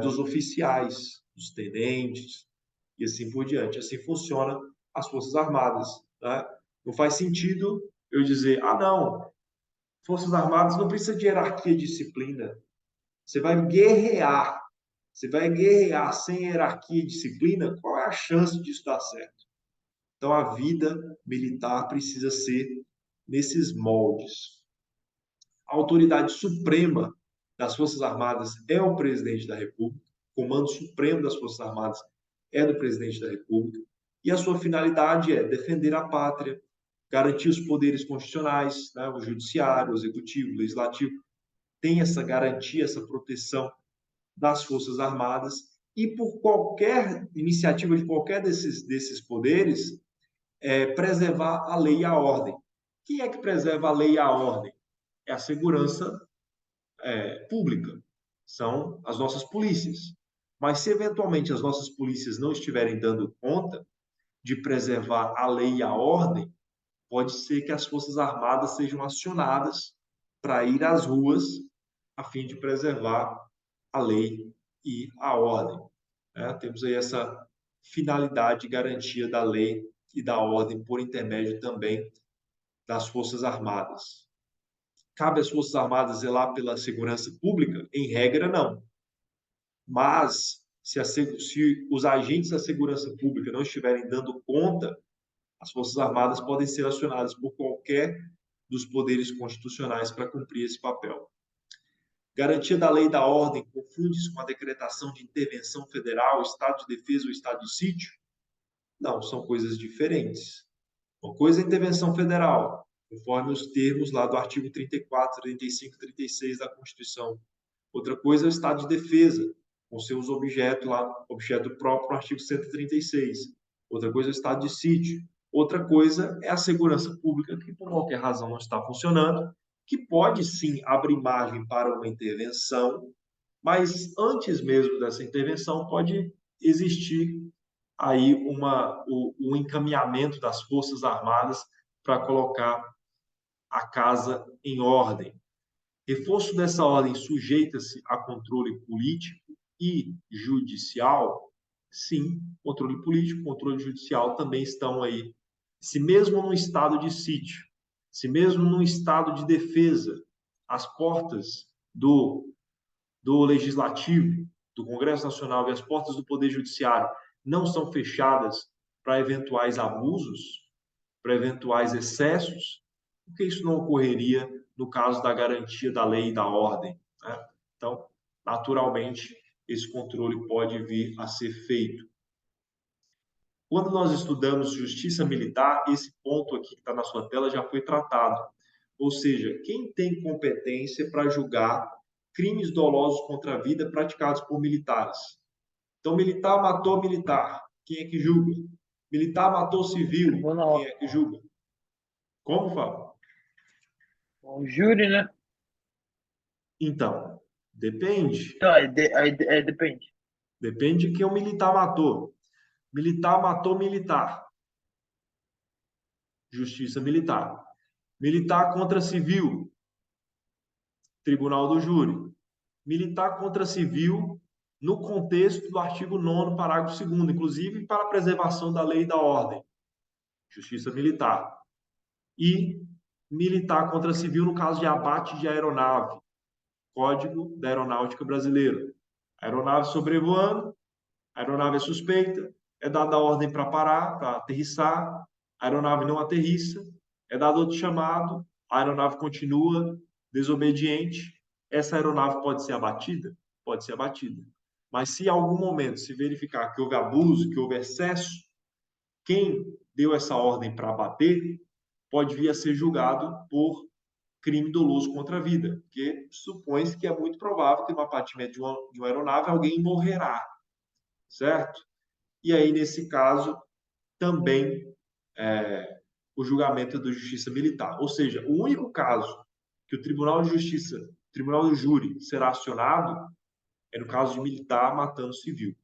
dos oficiais, dos tenentes, e assim por diante. Assim funcionam as Forças Armadas. Né? Não faz sentido eu dizer, ah, não, Forças Armadas não precisa de hierarquia e disciplina. Você vai guerrear. Você vai guerrear sem hierarquia e disciplina, qual é a chance disso dar certo? Então, a vida militar precisa ser nesses moldes. A autoridade suprema das Forças Armadas é o presidente da República, o comando supremo das Forças Armadas é do presidente da República, e a sua finalidade é defender a pátria, garantir os poderes constitucionais, né? O judiciário, o executivo, o legislativo, tem essa garantia, essa proteção das Forças Armadas, e por qualquer iniciativa de qualquer desses poderes, preservar a lei e a ordem. Quem é que preserva a lei e a ordem? É a segurança pública, são as nossas polícias. Mas se eventualmente as nossas polícias não estiverem dando conta de preservar a lei e a ordem, pode ser que as Forças Armadas sejam acionadas para ir às ruas a fim de preservar a lei e a ordem. Temos aí essa finalidade e garantia da lei e da ordem por intermédio também das Forças Armadas. Cabe às Forças Armadas zelar pela segurança pública? Em regra, não. Mas, se os agentes da segurança pública não estiverem dando conta, as Forças Armadas podem ser acionadas por qualquer dos poderes constitucionais para cumprir esse papel. Garantia da lei e da ordem confunde-se com a decretação de intervenção federal, estado de defesa ou estado de sítio? Não, são coisas diferentes. Uma coisa é a intervenção federal, conforme os termos lá do artigo 34, 35 e 36 da Constituição. Outra coisa é o estado de defesa, com seus objetos lá, objeto próprio no artigo 136. Outra coisa é o estado de sítio. Outra coisa é a segurança pública, que por qualquer razão não está funcionando, que pode sim abrir margem para uma intervenção, mas antes mesmo dessa intervenção pode existir aí o encaminhamento das Forças Armadas para colocar a casa em ordem. Reforço dessa ordem sujeita-se a controle político e judicial? Sim, controle político, controle judicial também estão aí. Se mesmo no estado de sítio, se mesmo no estado de defesa, as portas do Legislativo, do Congresso Nacional e as portas do Poder Judiciário não são fechadas para eventuais abusos, para eventuais excessos, porque isso não ocorreria no caso da garantia da lei e da ordem, né? Então, naturalmente, esse controle pode vir a ser feito. Quando nós estudamos justiça militar, esse ponto aqui que está na sua tela já foi tratado. Ou seja, quem tem competência para julgar crimes dolosos contra a vida praticados por militares? Então, militar matou militar, quem é que julga? Militar matou civil, quem é que julga? Como, Fábio? O júri, né? Então, depende. Então, depende. Depende de quem o militar matou. Militar matou militar. Justiça militar. Militar contra civil. Tribunal do júri. Militar contra civil no contexto do artigo 9º, parágrafo 2º, inclusive para a preservação da lei e da ordem. Justiça militar. E militar contra civil no caso de abate de aeronave. Código da Aeronáutica Brasileira. Aeronave sobrevoando, a aeronave é suspeita, é dada a ordem para parar, para aterrissar, a aeronave não aterrissa, é dado outro chamado, a aeronave continua desobediente, essa aeronave pode ser abatida? Pode ser abatida. Mas se em algum momento se verificar que houve abuso, que houve excesso, quem deu essa ordem para abater pode vir a ser julgado por crime doloso contra a vida, porque supõe-se que é muito provável que no abatimento de uma aeronave alguém morrerá, certo? E aí, nesse caso, também o julgamento é da Justiça Militar. Ou seja, o único caso que o Tribunal de Justiça, o Tribunal do Júri, será acionado é no caso de militar matando civil.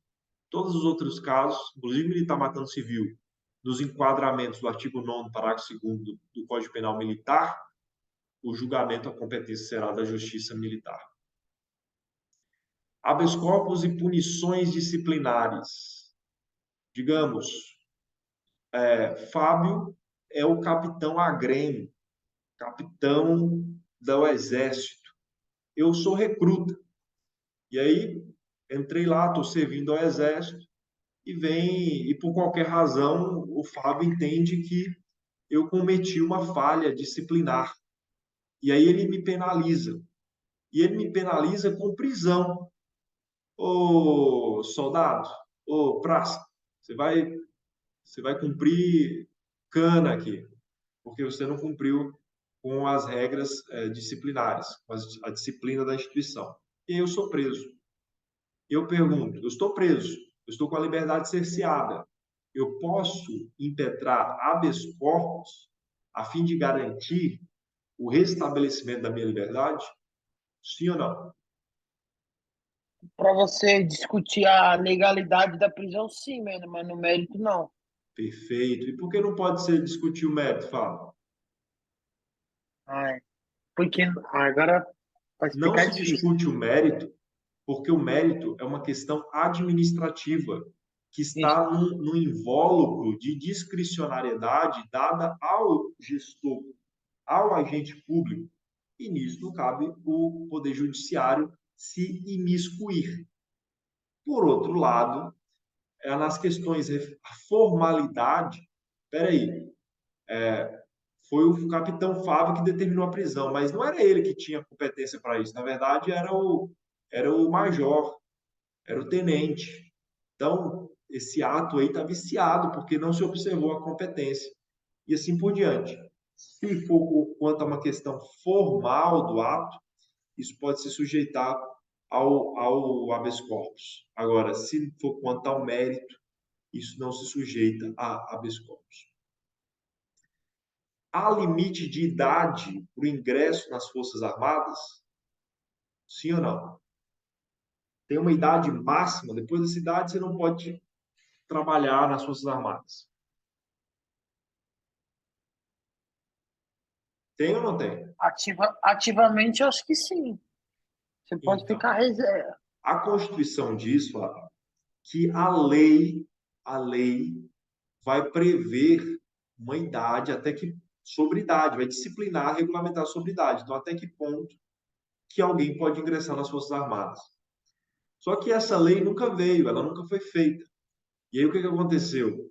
Todos os outros casos, inclusive militar matando civil, nos enquadramentos do artigo 9º, parágrafo 2º do Código Penal Militar, o julgamento, a competência será da Justiça Militar. Habeas corpus e punições disciplinares. Digamos, Fábio é o capitão agrêmio, capitão do Exército. Eu sou recruta. E aí, entrei lá, estou servindo ao Exército, e por qualquer razão, o Fábio entende que eu cometi uma falha disciplinar. E aí ele me penaliza. E ele me penaliza com prisão. Ô, soldado, ô, praça, você vai cumprir cana aqui, porque você não cumpriu com as regras disciplinares, com a disciplina da instituição. E aí eu sou preso. Eu pergunto, eu estou preso, eu estou com a liberdade cerceada. Eu posso impetrar habeas corpus a fim de garantir o restabelecimento da minha liberdade? Sim ou não? Para você discutir a legalidade da prisão, sim, mas no mérito, não. Perfeito. E por que não pode ser discutir o mérito, Fábio? Ai, porque agora vai Não ficar se difícil. discute o mérito, porque o mérito é uma questão administrativa que Isso. está num invólucro de discricionariedade dada ao gestor, ao agente público, e nisso não cabe o Poder Judiciário se imiscuir. Por outro lado, nas questões, a formalidade, peraí, foi o capitão Fábio que determinou a prisão, mas não era ele que tinha competência para isso, na verdade era o major, era o tenente. Então, esse ato aí está viciado, porque não se observou a competência. E assim por diante. Se for quanto a uma questão formal do ato, isso pode se sujeitar ao habeas corpus. Agora, se for quanto ao mérito, isso não se sujeita a habeas corpus. Há limite de idade para o ingresso nas Forças Armadas? Sim ou não? Tem uma idade máxima, depois dessa idade você não pode trabalhar nas Forças Armadas. Tem ou não tem? Ativamente, eu acho que sim. Você pode Então, ficar reserva. a Constituição diz, Flávio, que a lei vai prever uma idade, até que sobre idade, vai disciplinar, regulamentar sobre idade. Então, até que ponto que alguém pode ingressar nas Forças Armadas. Só que essa lei nunca veio, ela nunca foi feita. E aí o que aconteceu?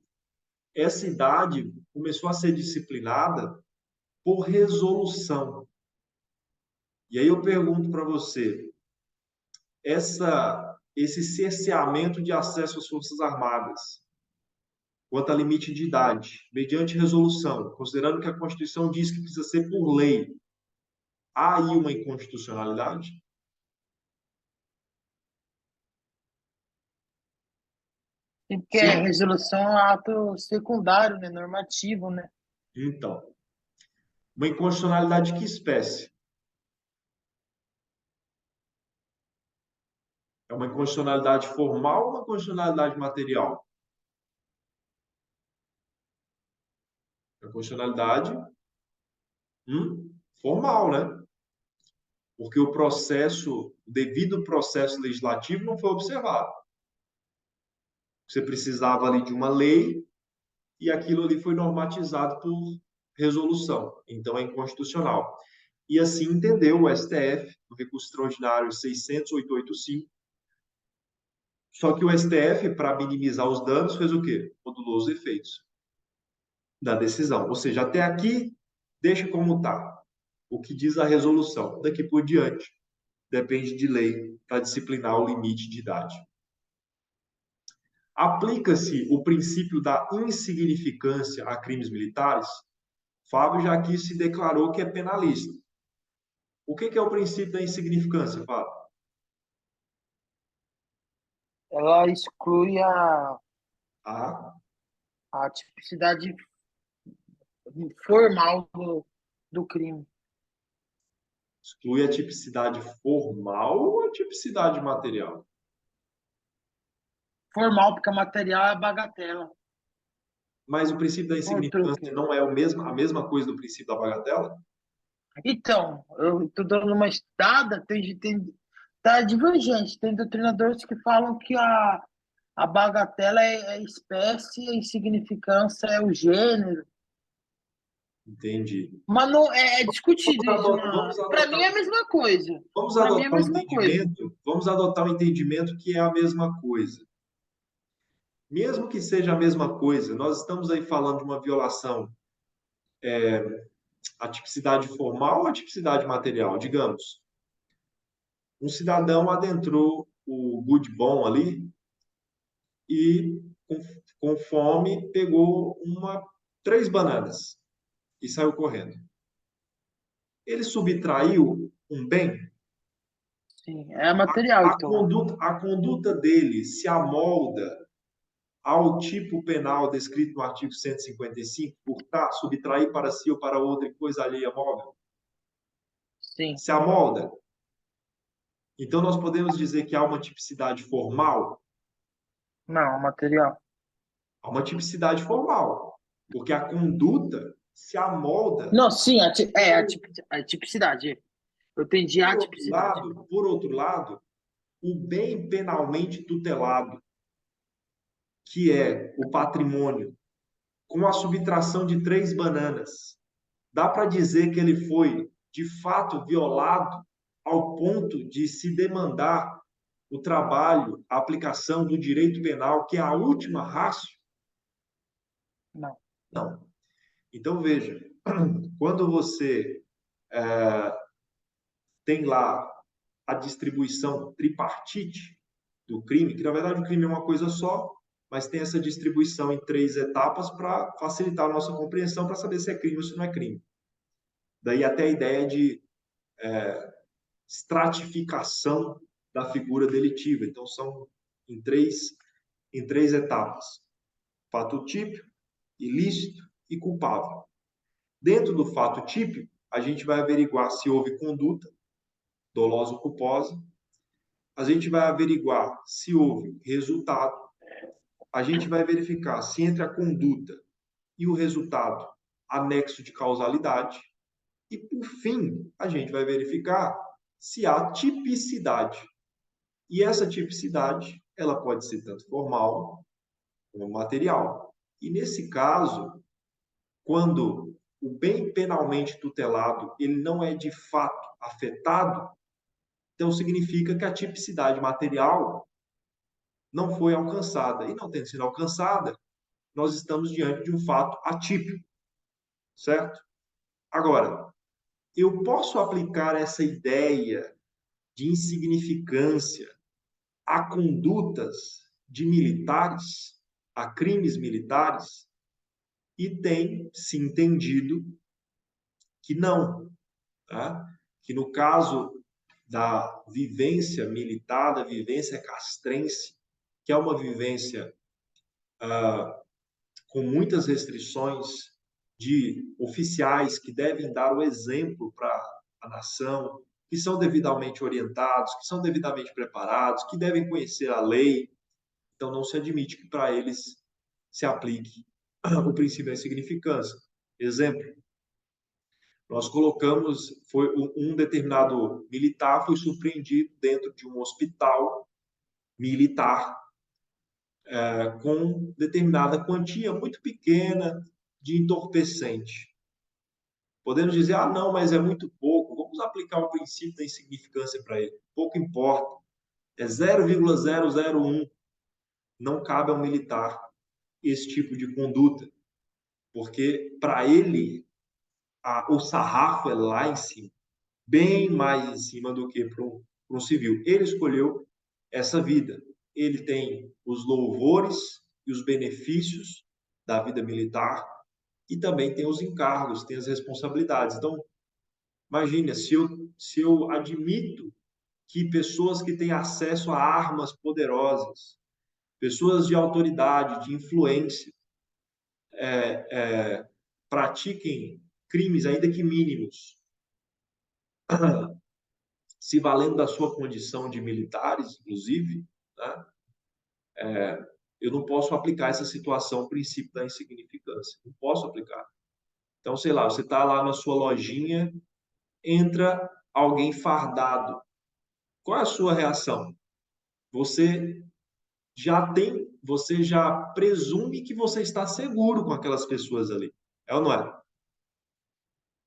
Essa idade começou a ser disciplinada por resolução. E aí eu pergunto para você, esse cerceamento de acesso às Forças Armadas, quanto a limite de idade, mediante resolução, considerando que a Constituição diz que precisa ser por lei, há aí uma inconstitucionalidade? Porque a Sim. resolução é um ato secundário, né? Normativo, né? Então, uma inconstitucionalidade de que espécie? É uma inconstitucionalidade formal ou uma inconstitucionalidade material? É uma inconstitucionalidade formal, né? Porque o devido processo legislativo não foi observado. Você precisava ali de uma lei e aquilo ali foi normatizado por resolução. Então é inconstitucional. E assim entendeu o STF, no recurso extraordinário 600.885. Só que o STF, para minimizar os danos, fez o quê? Modulou os efeitos da decisão. Ou seja, até aqui, deixa como está. O que diz a resolução. Daqui por diante, depende de lei para disciplinar o limite de idade. Aplica-se o princípio da insignificância a crimes militares? Fábio já aqui se declarou que é penalista. O que é o princípio da insignificância, Fábio? Ela exclui A. a tipicidade formal do crime. Exclui a tipicidade formal ou a tipicidade material? Formal, porque o material é bagatela. Mas o princípio da Não é truque. insignificância não é a mesma coisa do princípio da bagatela? Então, eu estou dando uma estudada, tá divergente. Tem doutrinadores que falam que a bagatela é espécie, a insignificância é o gênero. Entendi. Mas não é discutido isso. Vamos Para mim adotar, é a mesma coisa. vamos Para mim é a adotar um mesma coisa. entendimento, vamos adotar um entendimento que é a mesma coisa. Mesmo que seja a mesma coisa, nós estamos aí falando de uma violação à tipicidade formal ou à tipicidade material? Digamos, um cidadão adentrou o Good Bom ali e, com fome, pegou três bananas e saiu correndo. Ele subtraiu um bem? Sim, é material, então. A conduta dele se amolda ao tipo penal descrito no artigo 155, subtrair para si ou para outra em coisa alheia móvel? Sim. Se amolda? Então, nós podemos dizer que há uma tipicidade formal? Não, material. Há uma tipicidade formal, porque a conduta se amolda. Não, sim, a tipicidade. Eu entendi a tipicidade. Por outro lado, o bem penalmente tutelado, que é o patrimônio, com a subtração de 3 bananas, dá para dizer que ele foi, de fato, violado ao ponto de se demandar o trabalho, a aplicação do direito penal, que é a última ratio? Não. Não. Então, veja, quando você tem lá a distribuição tripartite do crime, que na verdade o crime é uma coisa só, mas tem essa distribuição em 3 etapas para facilitar a nossa compreensão, para saber se é crime ou se não é crime. Daí até a ideia de estratificação da figura delitiva. Então, são em três etapas: fato típico, ilícito e culpável. Dentro do fato típico, a gente vai averiguar se houve conduta dolosa ou culposa, a gente vai averiguar se houve resultado, a gente vai verificar se entre a conduta e o resultado há nexo de causalidade, e, por fim, a gente vai verificar se há tipicidade. E essa tipicidade, ela pode ser tanto formal como material. E, nesse caso, quando o bem penalmente tutelado ele não é de fato afetado, então significa que a tipicidade material não foi alcançada. E não tendo sido alcançada, nós estamos diante de um fato atípico, certo? Agora, eu posso aplicar essa ideia de insignificância a condutas de militares, a crimes militares, e tem se entendido que não, tá? Que no caso da vivência militar, da vivência castrense, que é uma vivência com muitas restrições de oficiais que devem dar o exemplo para a nação, que são devidamente orientados, que são devidamente preparados, que devem conhecer a lei. Então, não se admite que para eles se aplique o princípio da insignificância. Exemplo, nós colocamos, foi um determinado militar foi surpreendido dentro de um hospital militar com determinada quantia muito pequena de entorpecente. Podemos dizer, ah, não, mas é muito pouco, vamos aplicar o princípio da insignificância para ele. Pouco importa, é 0,001, não cabe ao militar esse tipo de conduta, porque para ele o sarrafo é lá em cima, bem mais em cima do que para um civil. Ele escolheu essa vida. Ele tem os louvores e os benefícios da vida militar e também tem os encargos, tem as responsabilidades. Então, imagine, se eu admito que pessoas que têm acesso a armas poderosas, pessoas de autoridade, de influência, pratiquem crimes, ainda que mínimos, se valendo da sua condição de militares, inclusive, né? Eu não posso aplicar essa situação, o princípio da insignificância. Não posso aplicar. Então, sei lá, você está lá na sua lojinha, entra alguém fardado. Qual é a sua reação? Você você já presume que você está seguro com aquelas pessoas ali. É ou não é?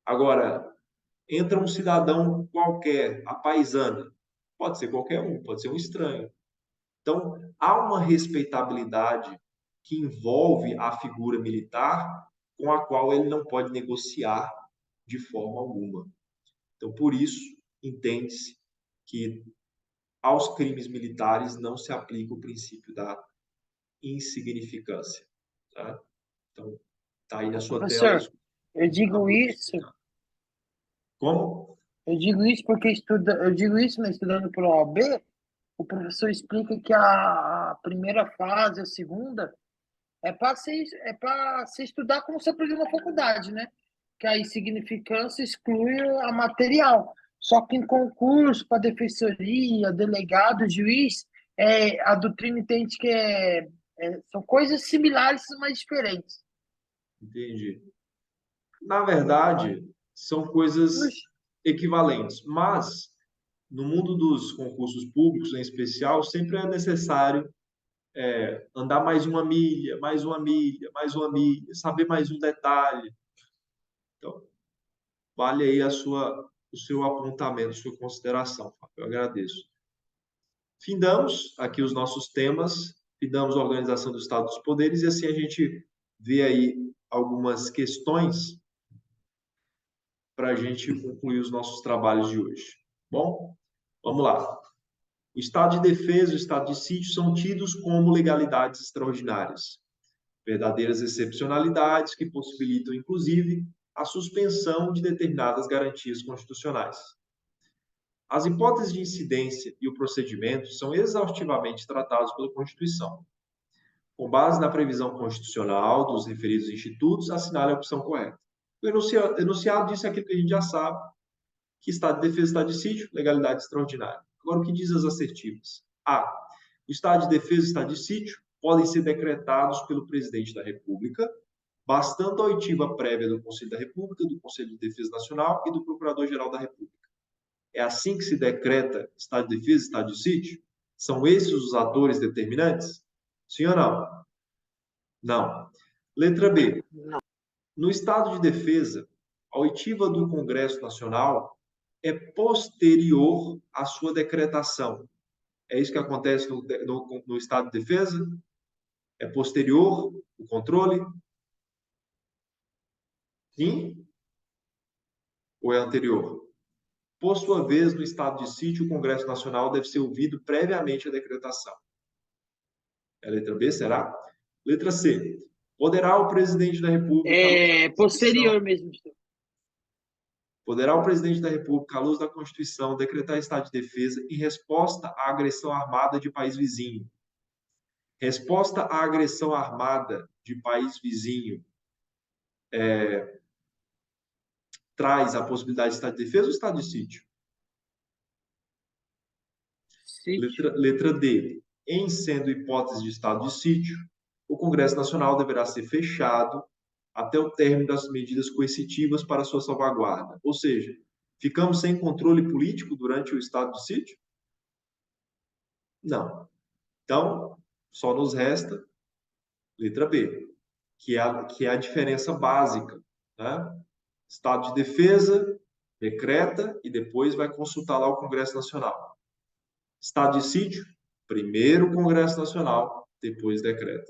Agora, entra um cidadão qualquer, a paisana. Pode ser qualquer um, pode ser um estranho. Então, há uma respeitabilidade que envolve a figura militar com a qual ele não pode negociar de forma alguma. Então, por isso, entende-se que aos crimes militares não se aplica o princípio da insignificância. Tá? Então, está aí na sua tela. Professor, eu digo isso, Como? eu digo isso porque eu digo isso, mas estudando para o OAB, o professor explica que a primeira fase, a segunda, é para se estudar como se aprendeu na faculdade, né? Que a insignificância exclui a material. Só que em concurso, para defensoria, delegado, juiz, a doutrina entende que são coisas similares, mas diferentes. Entendi. Na verdade, são coisas Oxe, equivalentes, mas no mundo dos concursos públicos, em especial, sempre é necessário andar mais uma milha, mais uma milha, mais uma milha, saber mais um detalhe. Então, vale aí o seu apontamento, sua consideração, Fábio. Eu agradeço. Findamos aqui os nossos temas, findamos a organização do Estado dos Poderes, e assim a gente vê aí algumas questões para a gente concluir os nossos trabalhos de hoje. Bom, vamos lá. O estado de defesa e o estado de sítio são tidos como legalidades extraordinárias, verdadeiras excepcionalidades que possibilitam, inclusive, a suspensão de determinadas garantias constitucionais. As hipóteses de incidência e o procedimento são exaustivamente tratados pela Constituição. Com base na previsão constitucional dos referidos institutos, assinale a opção correta. O enunciado disse aquilo que a gente já sabe, que estado de defesa e estado de sítio, legalidade extraordinária. Agora, o que diz as assertivas? A. O estado de defesa e estado de sítio podem ser decretados pelo presidente da República, bastando a oitiva prévia do Conselho da República, do Conselho de Defesa Nacional e do Procurador-Geral da República. É assim que se decreta estado de defesa e estado de sítio? São esses os atores determinantes? Sim ou não? Não. Letra B. não. No estado de defesa, a oitiva do Congresso Nacional é posterior à sua decretação. É isso que acontece no estado de defesa? É posterior o controle? Sim? Ou é anterior? Por sua vez, no estado de sítio, o Congresso Nacional deve ser ouvido previamente à decretação. É a letra B, será? Letra C. Poderá o presidente da República, É posterior mesmo. poderá o presidente da República, à luz da Constituição, decretar estado de defesa em resposta à agressão armada de país vizinho. Resposta à agressão armada de país vizinho traz a possibilidade de estado de defesa ou estado de sítio? Sítio. Letra D. Em sendo hipótese de estado de sítio, o Congresso Nacional deverá ser fechado até o término das medidas coercitivas para sua salvaguarda. Ou seja, ficamos sem controle político durante o estado de sítio? Não. Então, só nos resta letra B, que é a diferença básica, né? Estado de defesa, decreta e depois vai consultar lá o Congresso Nacional. Estado de sítio, primeiro o Congresso Nacional, depois decreta.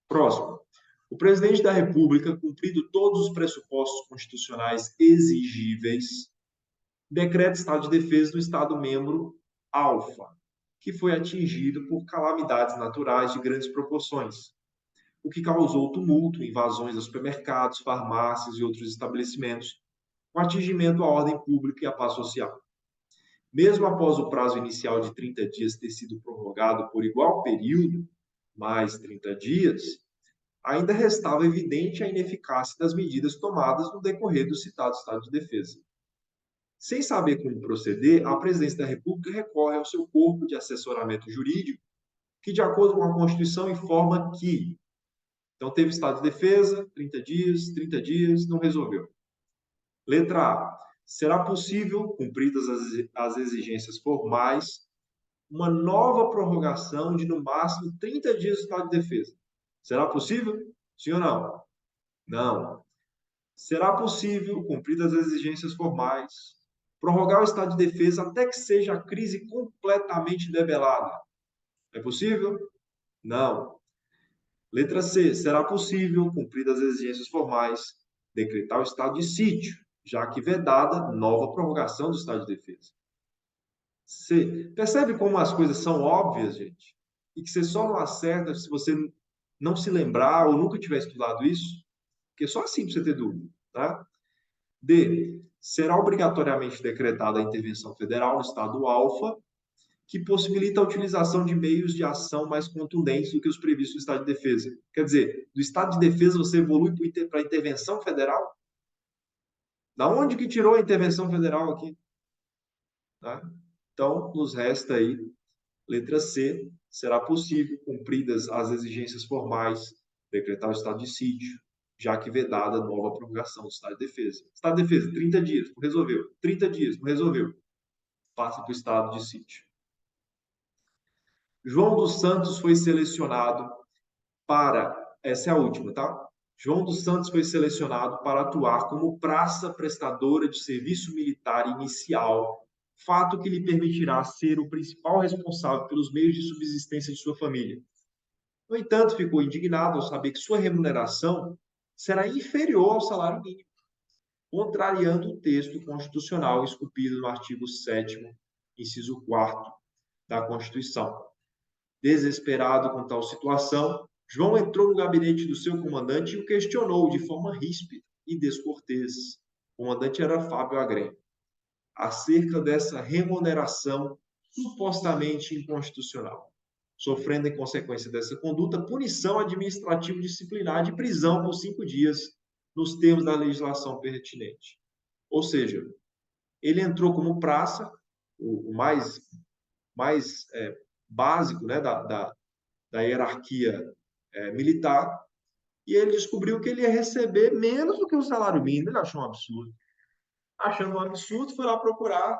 Próximo. O presidente da República, cumprido todos os pressupostos constitucionais exigíveis, decreta estado de defesa do Estado membro alfa, que foi atingido por calamidades naturais de grandes proporções, o que causou tumulto, invasões a supermercados, farmácias e outros estabelecimentos, com atingimento à ordem pública e à paz social. Mesmo após o prazo inicial de 30 dias ter sido prorrogado por igual período, mais 30 dias, ainda restava evidente a ineficácia das medidas tomadas no decorrer do citado estado de defesa. Sem saber como proceder, a Presidência da República recorre ao seu corpo de assessoramento jurídico, que, de acordo com a Constituição, informa que então teve estado de defesa, 30 dias, não resolveu. Letra A. Será possível, cumpridas as exigências formais, uma nova prorrogação de, no máximo, 30 dias de estado de defesa. Será possível? Sim ou não? Não. Será possível, cumpridas as exigências formais, prorrogar o estado de defesa até que seja a crise completamente debelada. É possível? Não. Letra C. Será possível, cumpridas as exigências formais, decretar o estado de sítio, já que vedada nova prorrogação do estado de defesa. C. Percebe como as coisas são óbvias, gente? E que você só não acerta se você não se lembrar ou nunca tiver estudado isso? Porque é só assim para você ter dúvida, tá? D. Será obrigatoriamente decretada a intervenção federal no estado alfa, que possibilita a utilização de meios de ação mais contundentes do que os previstos no estado de defesa. Quer dizer, do estado de defesa você evolui para a intervenção federal? Da onde que tirou a intervenção federal aqui? Tá? Então, nos resta aí, letra C, será possível, cumpridas as exigências formais, decretar o estado de sítio, já que vedada nova prorrogação do estado de defesa. Estado de defesa, 30 dias, não resolveu. 30 dias, não resolveu. Passa para o estado de sítio. João dos Santos foi selecionado para... Essa é a última, tá? João dos Santos foi selecionado para atuar como praça prestadora de serviço militar inicial, fato que lhe permitirá ser o principal responsável pelos meios de subsistência de sua família. No entanto, ficou indignado ao saber que sua remuneração será inferior ao salário mínimo, contrariando o texto constitucional esculpido no artigo 7º, inciso 4º da Constituição. Desesperado com tal situação, João entrou no gabinete do seu comandante e o questionou de forma ríspida e descortês. O comandante era Fábio Agrem, acerca dessa remuneração supostamente inconstitucional, sofrendo em consequência dessa conduta punição administrativa disciplinar de prisão por 5 dias, nos termos da legislação pertinente. Ou seja, ele entrou como praça, o mais básico, né, da hierarquia militar, e ele descobriu que ele ia receber menos do que o salário mínimo. Ele achou um absurdo. Achando um absurdo, foi lá procurar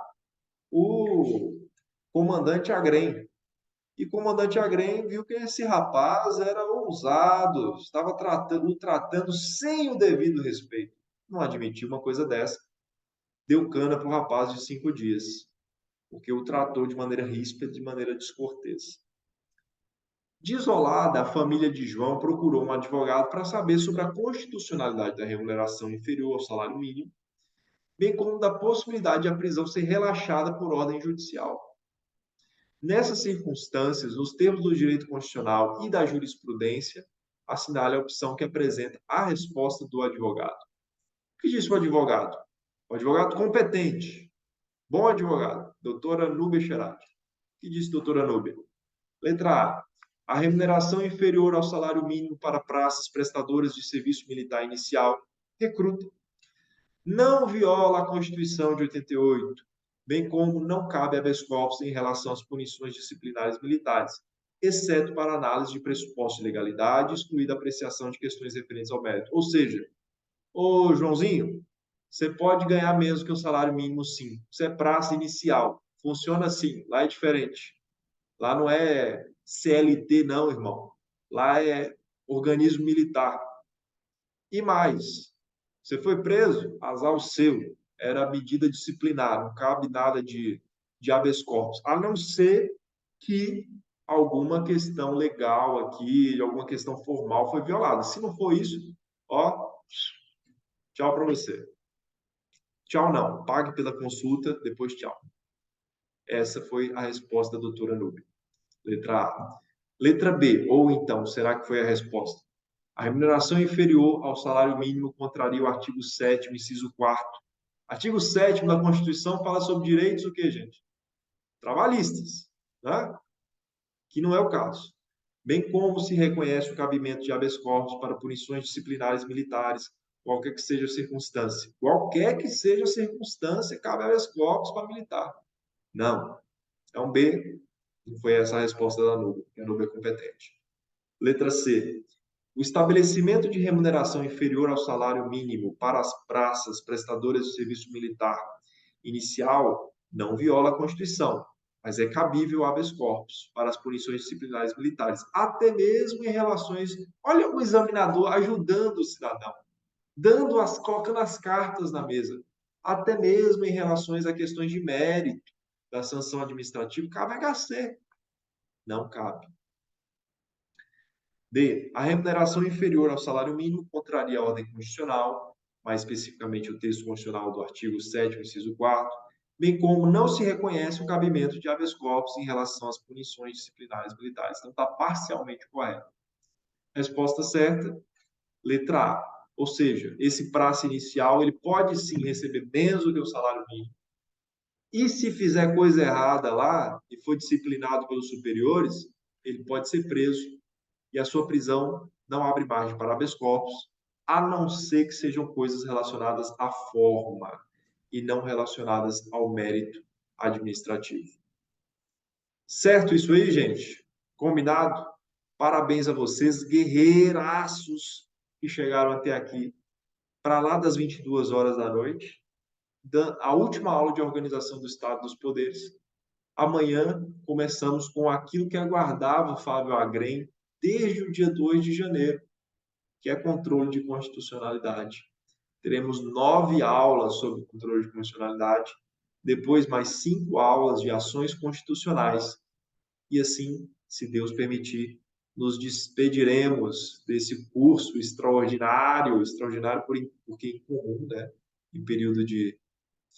o comandante Agrem. E o comandante Agrem viu que esse rapaz era ousado, estava o tratando sem o devido respeito. Não admitiu uma coisa dessa. Deu cana para o rapaz de 5 dias, porque o tratou de maneira ríspida, de maneira descortês. Desolada, a família de João procurou um advogado para saber sobre a constitucionalidade da remuneração inferior ao salário mínimo, bem como da possibilidade de a prisão ser relaxada por ordem judicial. Nessas circunstâncias, nos termos do direito constitucional e da jurisprudência, assinale a opção que apresenta a resposta do advogado. O que disse o advogado? O advogado competente, bom advogado, doutora Núbia Cherati. O que disse doutora Núbia? Letra A. A remuneração inferior ao salário mínimo para praças prestadoras de serviço militar inicial, recruta, não viola a Constituição de 88, bem como não cabe habeas corpus em relação às punições disciplinares militares, exceto para análise de pressupostos de legalidade, excluída a apreciação de questões referentes ao mérito. Ou seja, ô Joãozinho, você pode ganhar menos que o salário mínimo, sim. Isso é praça inicial. Funciona assim. Lá é diferente. Lá não é CLT, não, irmão. Lá é organismo militar. E mais, você foi preso, azar o seu. Era medida disciplinar, não cabe nada de habeas corpus. A não ser que alguma questão legal aqui, alguma questão formal foi violada. Se não for isso, ó, tchau para você. Tchau não, pague pela consulta, depois tchau. Essa foi a resposta da doutora Núbia. Letra A. Letra B, ou então, será que foi a resposta? A remuneração inferior ao salário mínimo contraria o artigo 7º, inciso 4º. Artigo 7º da Constituição fala sobre direitos o quê, gente? Trabalhistas, né? Que não é o caso. Bem como se reconhece o cabimento de habeas corpus para punições disciplinares militares, qualquer que seja a circunstância. Qualquer que seja a circunstância, cabe habeas corpus para militar. Não. Então, B, não foi essa a resposta da Núbia, que a Núbia é competente. Letra C. O estabelecimento de remuneração inferior ao salário mínimo para as praças prestadoras de serviço militar inicial não viola a Constituição, mas é cabível habeas corpus para as punições disciplinares militares, até mesmo em relações... Olha o examinador ajudando o cidadão, colocando as cartas na mesa, até mesmo em relações a questões de mérito da sanção administrativa, cabe HC. Não cabe. D. A remuneração inferior ao salário mínimo contraria a ordem constitucional, mais especificamente o texto constitucional do artigo 7º, inciso 4º, bem como não se reconhece o cabimento de habeas corpus em relação às punições disciplinares militares. Então, está parcialmente correto. Resposta certa, letra A. Ou seja, esse prazo inicial ele pode sim receber menos do que o salário mínimo. E se fizer coisa errada lá e for disciplinado pelos superiores, ele pode ser preso e a sua prisão não abre margem para habeas corpus, a não ser que sejam coisas relacionadas à forma e não relacionadas ao mérito administrativo. Certo isso aí, gente? Combinado? Parabéns a vocês, guerreiraços que chegaram até aqui para lá das 22 horas da noite, a última aula de organização do Estado dos Poderes. Amanhã começamos com aquilo que aguardava o Fábio Agrem desde o dia 2 de janeiro, que é controle de constitucionalidade. Teremos 9 aulas sobre controle de constitucionalidade, depois mais 5 aulas de ações constitucionais. E assim, se Deus permitir, nos despediremos desse curso extraordinário, porque incomum, né? Em período de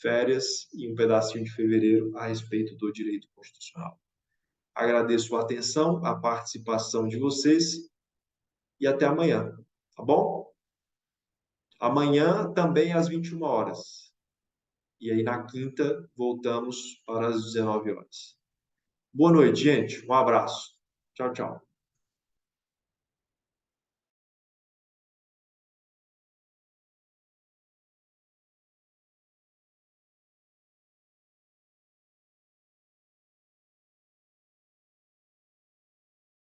férias e um pedacinho de fevereiro a respeito do direito constitucional. Agradeço a atenção, a participação de vocês e até amanhã, tá bom? Amanhã também às 21 horas. E aí na quinta voltamos para as 19 horas. Boa noite, gente. Um abraço. Tchau, tchau.